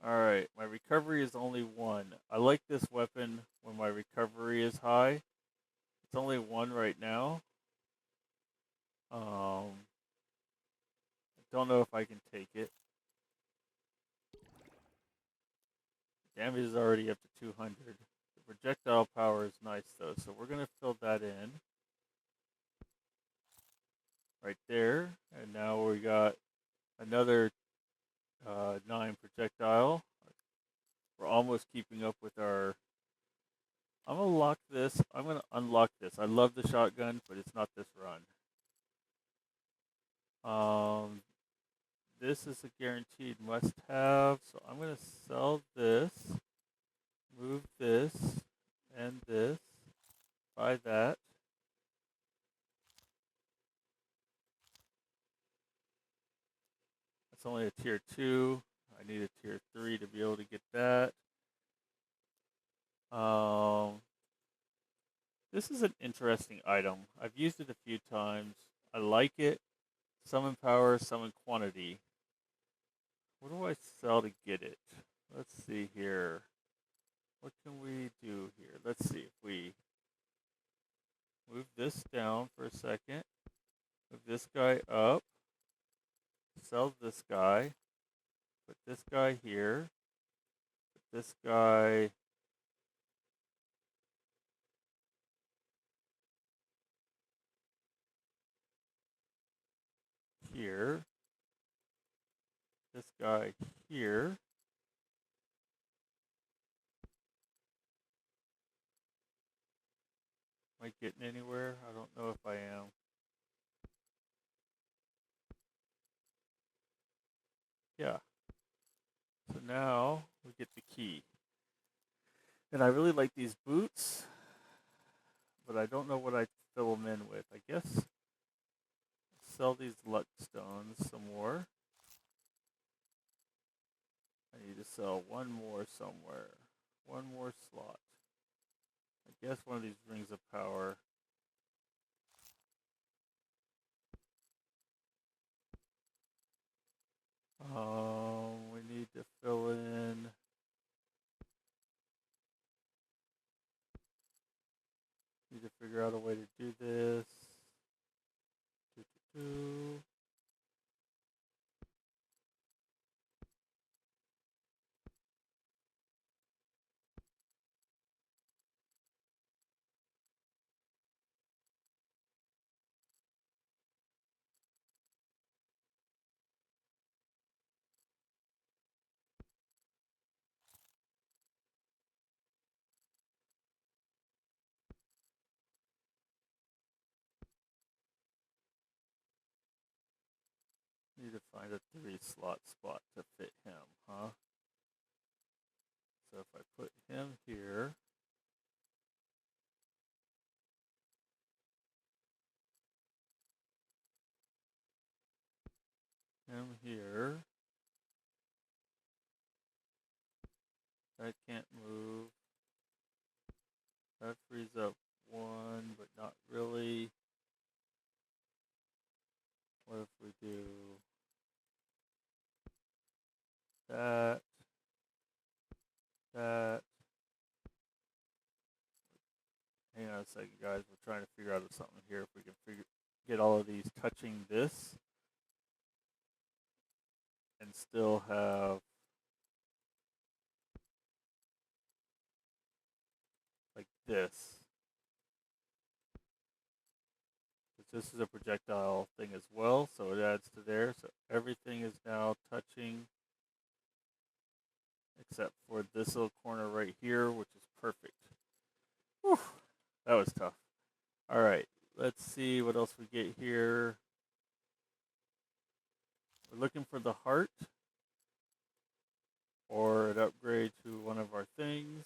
S1: Alright, my recovery is only 1. I like this weapon when my recovery is high. It's only 1 right now. I don't know if I can take it. Damage is already up to 200. The projectile power is nice though, so we're going to fill that in. Right there. And now we got another 9 projectile. We're almost keeping up with our... I'm going to lock this. I'm going to unlock this. I love the shotgun, but it's not this run. This is a guaranteed must-have, so I'm going to sell this, move this, and this, buy that. That's only a tier 2. I need a tier 3 to be able to get that. This is an interesting item. I've used it a few times. I like it. Some in power, some in quantity. What do I sell to get it? Let's see here. What can we do here? Let's see if we move this down for a second. Move this guy up. Sell this guy. Put this guy here. Put this guy here. This guy here. Am I getting anywhere? I don't know if I am. Yeah. So now we get the key. And I really like these boots, but I don't know what I fill them in with. I guess sell these luck stones some more. I need to sell one more somewhere. One more slot. I guess one of these rings of power. We need to fill in. Need to figure out a way to do this. Need to find a 3-slot spot to fit him, huh? So if I put him here, him here, That can't move. That frees up one, but not really. What if we do that, that? Hang on a second, guys. We're trying to figure out something here. If we can get all of these touching this and still have like this. This is a projectile thing as well, so it adds to there. So everything is now touching except for this little corner right here, which is perfect. Whew, that was tough. All right, let's see what else we get here. We're looking for the heart or an upgrade to one of our things.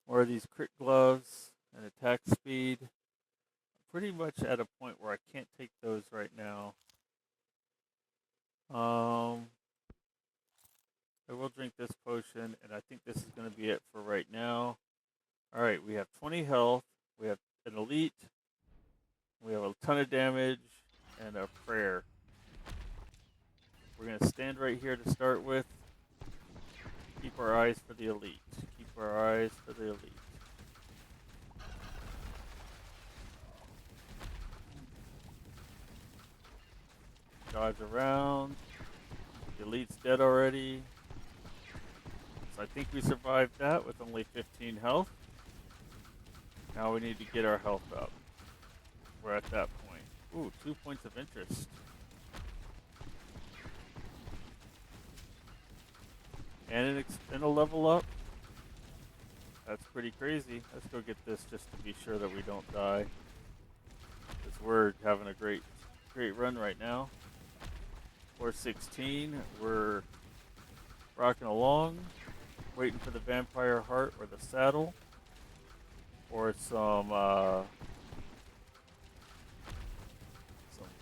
S1: More of these crit gloves and attack speed. I'm pretty much at a point where I can't take those right now. I will drink this potion, and I think this is going to be it for right now. All right, we have 20 health. We have an elite. We have a ton of damage and a prayer. We're going to stand right here to start with. Keep our eyes for the elite. Keep our eyes for the elite. Dodge around. The elite's dead already. So I think we survived that with only 15 health. Now we need to get our health up. We're at that point. Ooh, 2 points of interest. And a level up. That's pretty crazy. Let's go get this just to be sure that we don't die. Because we're having a great run right now. 416. We're rocking along. Waiting for the vampire heart or the saddle. Or some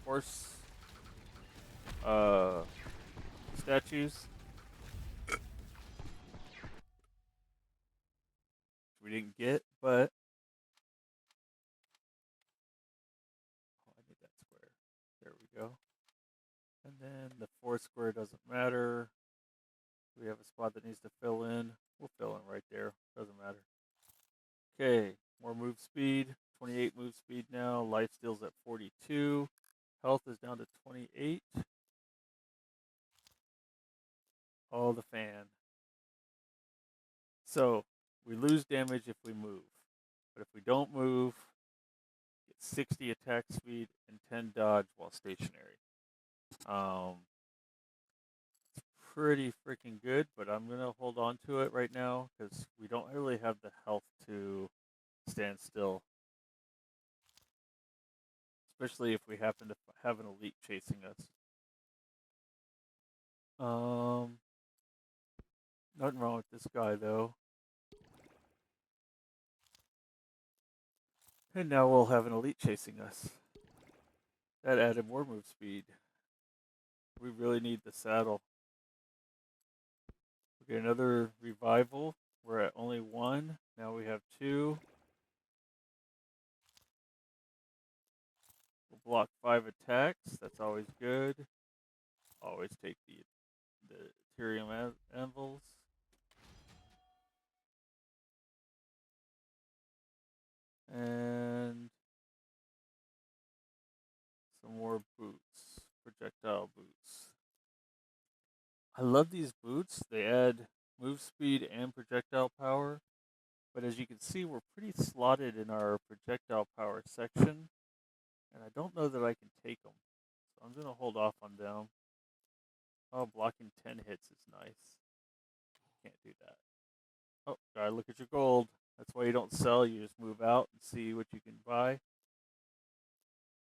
S1: horse statues. We didn't get, but I need that square. There we go. And then the 4 square doesn't matter. We have a spot that needs to fill in. We'll fill in right there. Doesn't matter. Okay, more move speed. 28 move speed now. Life steal's at 42. Health is down to 28. Oh, the fan. So, we lose damage if we move. But if we don't move, get 60 attack speed and 10 dodge while stationary. It's pretty freaking good, but I'm going to hold on to it right now because we don't really have the health to stand still. Especially if we happen to have an elite chasing us. Nothing wrong with this guy, though. And now we'll have an elite chasing us. That added more move speed. We really need the saddle. We get another revival. We're at only 1. Now we have 2. We'll block 5 attacks. That's always good. Always take the Ethereum anvils. And some more boots. Projectile boots. I love these boots. They add move speed and projectile power. But as you can see, we're pretty slotted in our projectile power section. And I don't know that I can take them. So I'm going to hold off on them. Oh, blocking 10 hits is nice. Can't do that. Oh, gotta look at your gold. That's why you don't sell. You just move out and see what you can buy.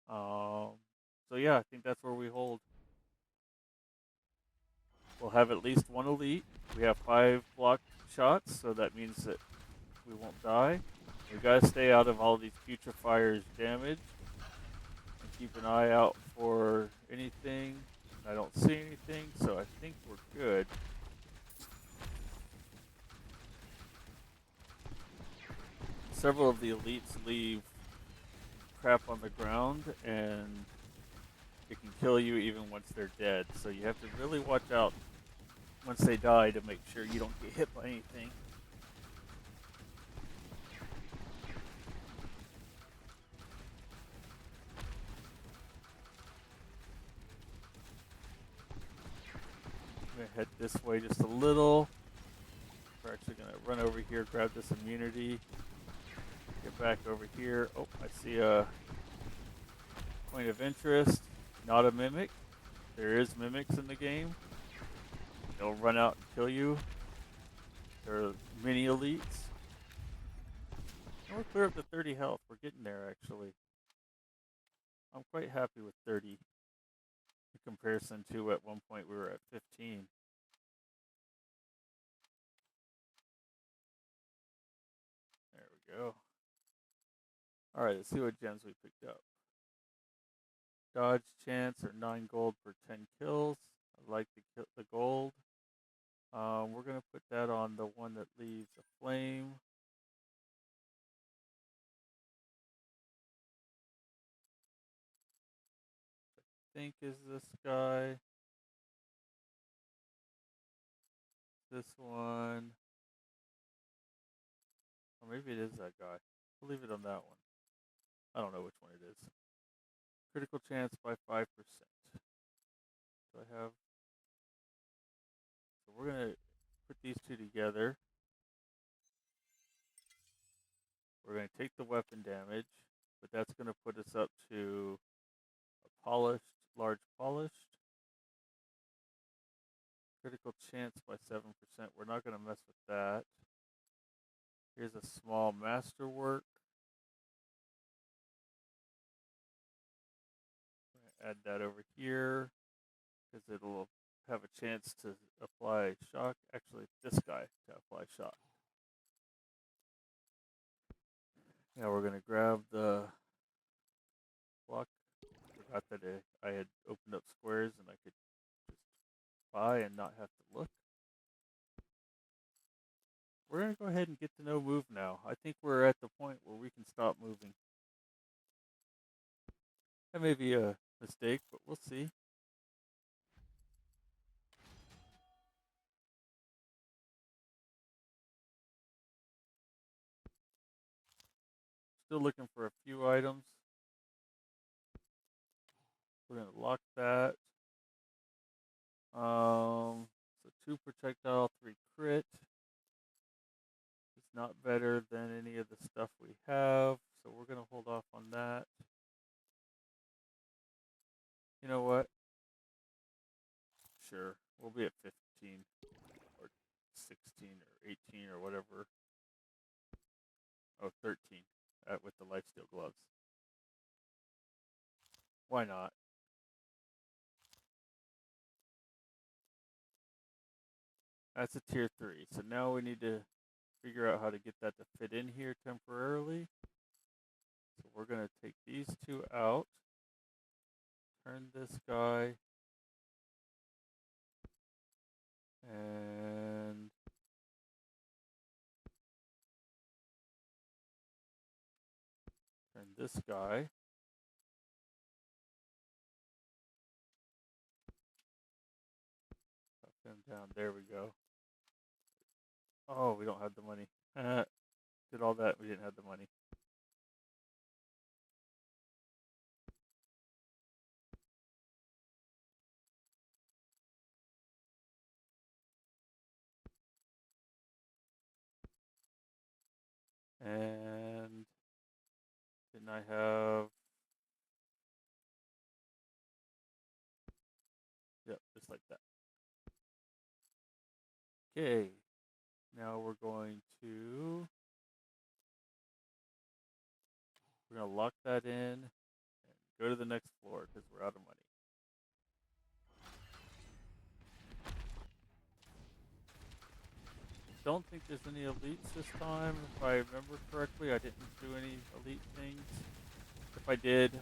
S1: So yeah, I think that's where we hold. We'll have at least 1 elite. We have 5 blocked shots, so that means that we won't die. We gotta stay out of all these putrefiers' damage. And keep an eye out for anything. I don't see anything, so I think we're good. Several of the elites leave crap on the ground, and it can kill you even once they're dead. So you have to really watch out once they die to make sure you don't get hit by anything. I'm going to head this way just a little. We're actually going to run over here, grab this immunity, get back over here. Oh, I see a point of interest. Not a mimic. There is mimics in the game. They'll run out and kill you. They're mini elites. And we're clear up to 30 health. We're getting there, actually. I'm quite happy with 30 in comparison to at one point we were at 15. There we go. All right, let's see what gems we picked up. Dodge chance or 9 gold per 10 kills. I like the gold. We're going to put that on the one that leaves a flame. I think is this guy. This one. Or maybe it is that guy. We'll leave it on that one. I don't know which one it is. Critical chance by 5%. Do I have? So we're going to put these two together. We're going to take the weapon damage, but that's going to put us up to a polished, large polished. Critical chance by 7%. We're not going to mess with that. Here's a small masterwork. Add that over here because it'll have a chance to apply shock. Actually, this guy to apply shock. Now we're going to grab the block. Forgot that I had opened up squares and I could just buy and not have to look. We're going to go ahead and get to no move now. I think we're at the point where we can stop moving. That may be a mistake, but we'll see. Still looking for a few items. We're going to lock that. So 2 projectile, 3 crit. It's not better than any of the stuff we have, so we're going to hold off on that. You know what? Sure, we'll be at 15 or 16 or 18 or whatever. Oh, 13 with the lifesteal gloves. Why not? That's a tier 3. So now we need to figure out how to get that to fit in here temporarily. So we're going to take these 2 out. Turn this guy. And turn this guy. Pop him down. There we go. Oh, we don't have the money. Did all that, we didn't have the money. And didn't I have... Yep, just like that. Okay. Now we're going to lock that in and go to the next floor because we're out of money. Don't think there's any elites this time. If I remember correctly, I didn't do any elite things. If I did,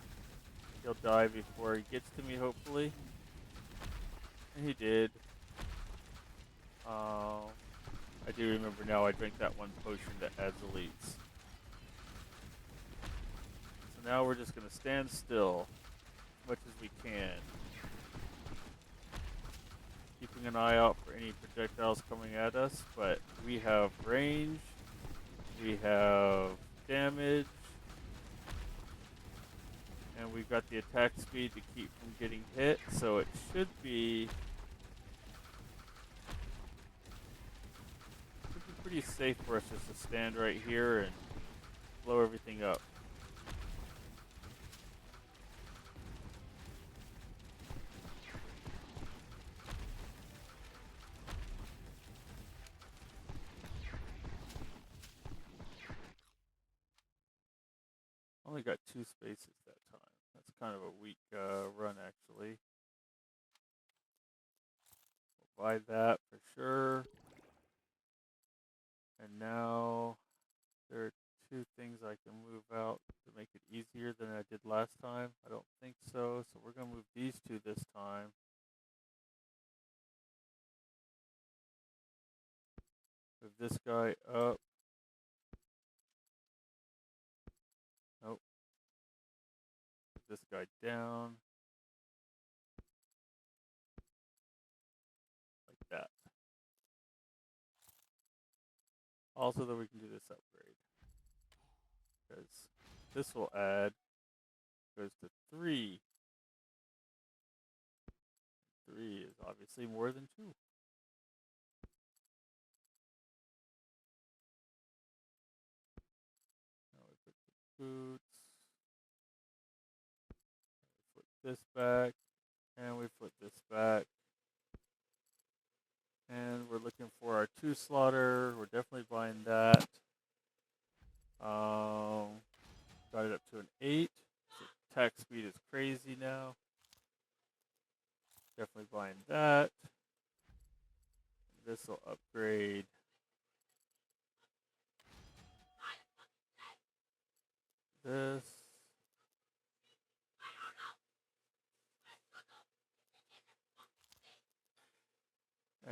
S1: he'll die before he gets to me, hopefully. And he did. I do remember now I drank that one potion that adds elites. So now we're just going to stand still as much as we can. Keeping an eye out for any projectiles coming at us, but we have range, we have damage, and we've got the attack speed to keep from getting hit, so it should be pretty safe for us just to stand right here and blow everything up. Only got 2 spaces that time. That's kind of a weak run, actually. We'll buy that for sure. And now there are 2 things I can move out to make it easier than I did last time. I don't think so. So we're going to move these 2 this time. Move this guy up. Nope. Move this guy down. Like that. Also, that we can do this upgrade. Because this will add, goes to 3. 3 is obviously more than 2. Now we put the boots. We flip this back. And we flip this back. And we're looking for our 2 slaughter. We're definitely buying that. Got it up to an 8. So attack speed is crazy now. Definitely buying that. This will upgrade this.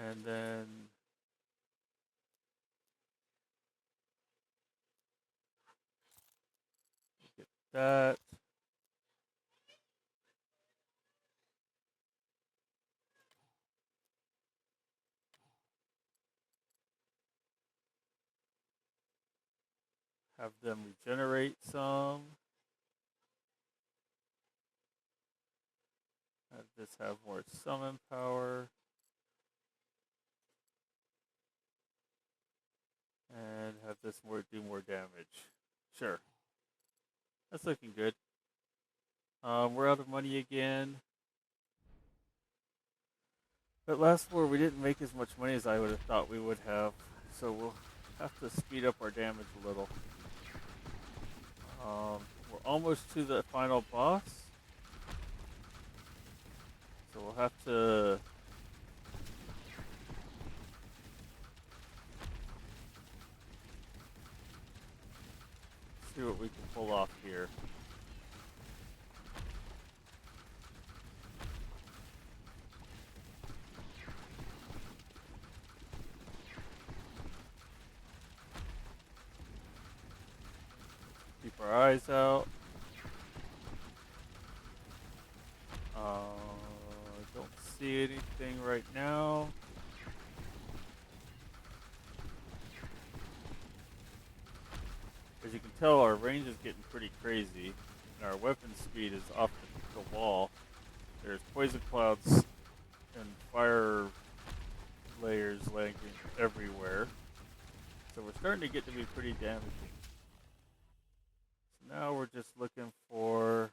S1: And then get that. Have them regenerate some. Have this have more summon power. And have this do more damage. Sure. That's looking good. We're out of money again. But last war we didn't make as much money as I would have thought we would have. So we'll have to speed up our damage a little. We're almost to the final boss. So we'll have to see what we can pull off here. Keep our eyes out. Don't see anything right now. As you can tell, our range is getting pretty crazy, and our weapon speed is off the wall. There's poison clouds and fire layers landing everywhere. So we're starting to get to be pretty damaging. So now we're just looking for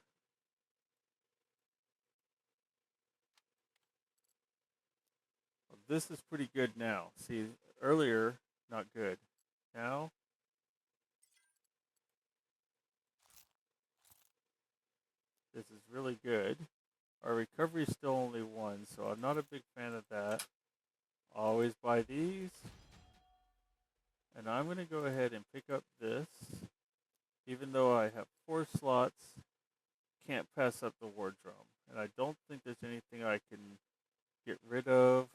S1: this is pretty good now. See, earlier, not good. Now, this is really good. Our recovery is still only 1, so I'm not a big fan of that. Always buy these. And I'm going to go ahead and pick up this. Even though I have 4 slots, can't pass up the war drum. And I don't think there's anything I can get rid of.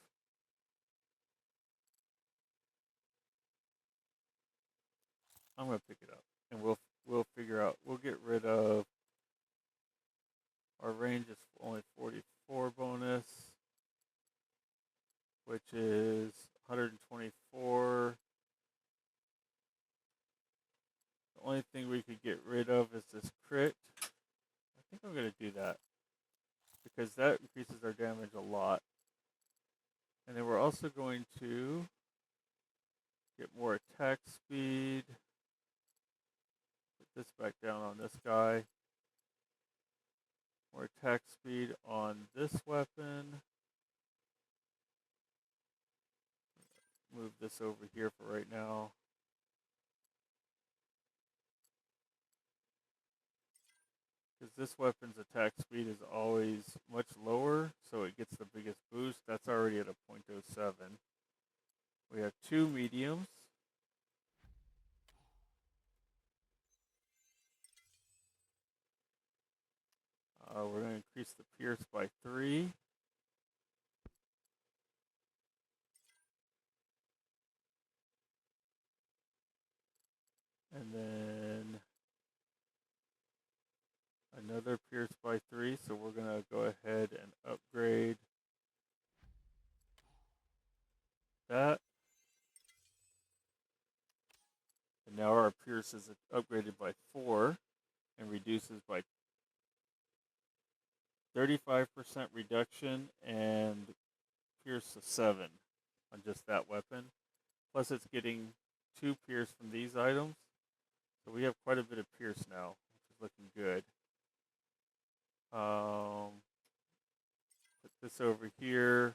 S1: I'm gonna pick it up, and we'll figure out. We'll get rid of. Our range is only 44 bonus, which is 124. The only thing we could get rid of is this crit. I think I'm gonna do that because that increases our damage a lot. And then we're also going to get more attack speed. Put this back down on this guy. More attack speed on this weapon. Move this over here for right now. Because this weapon's attack speed is always much lower, so it gets the biggest boost. That's already at a .07. We have 2 mediums. We're going to increase the pierce by 3. And then another pierce by 3, so we're going to go ahead and upgrade that. And now our pierce is upgraded by 4 and reduces by 35% reduction and pierce of 7 on just that weapon. Plus it's getting 2 pierce from these items. So we have quite a bit of pierce now, which is looking good. Put this over here.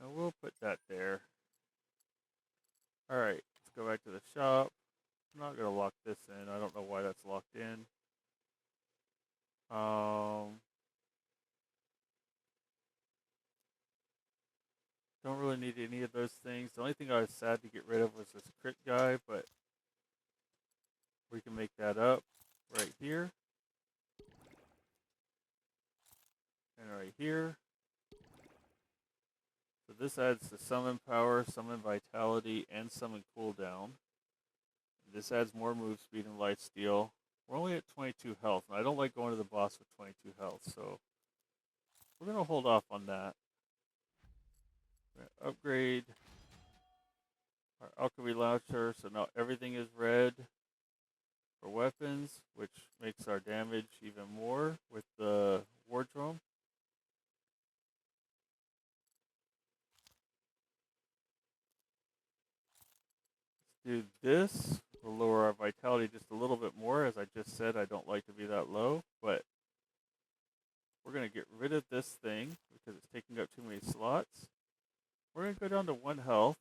S1: And we'll put that there. Alright, let's go back to the shop. I'm not going to lock this in. I don't know why that's locked in. Don't really need any of those things. The only thing I was sad to get rid of was this crit guy, but we can make that up right here. And right here. So this adds the summon power, summon vitality, and summon cooldown. This adds more move speed and lifesteal. We're only at 22 health, and I don't like going to the boss with 22 health, so we're going to hold off on that. We're going to upgrade our alchemy launcher, so now everything is red for weapons, which makes our damage even more with the wardrobe. Let's do this. We'll lower our vitality just a little bit more. As I just said, I don't like to be that low, but we're going to get rid of this thing because it's taking up too many slots. We're going to go down to 1 health,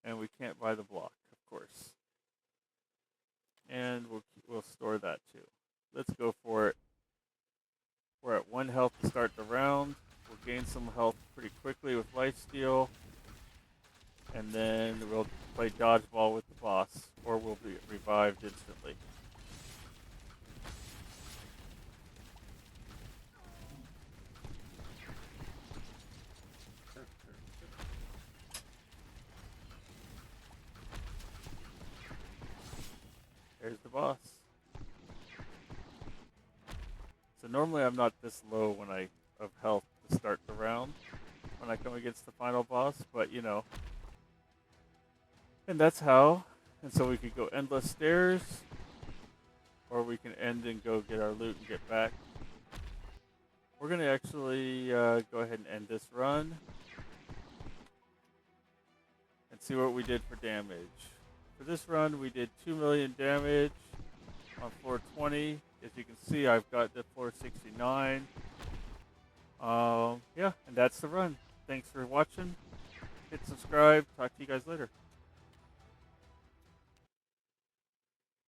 S1: and we can't buy the block, of course. And we'll store that too. Let's go for it. We're at 1 health to start the round. We'll gain some health pretty quickly with lifesteal. And then we'll play dodgeball with the boss, or we'll be revived instantly. There's the boss. So normally I'm not this low of health to start the round when I come against the final boss, but you know. And that's how. And so we could go endless stairs, or we can end and go get our loot and get back. We're going to actually go ahead and end this run and see what we did for damage. For this run, we did 2 million damage on floor 20. As you can see, I've got to floor 69. Yeah, and that's the run. Thanks for watching. Hit subscribe. Talk to you guys later.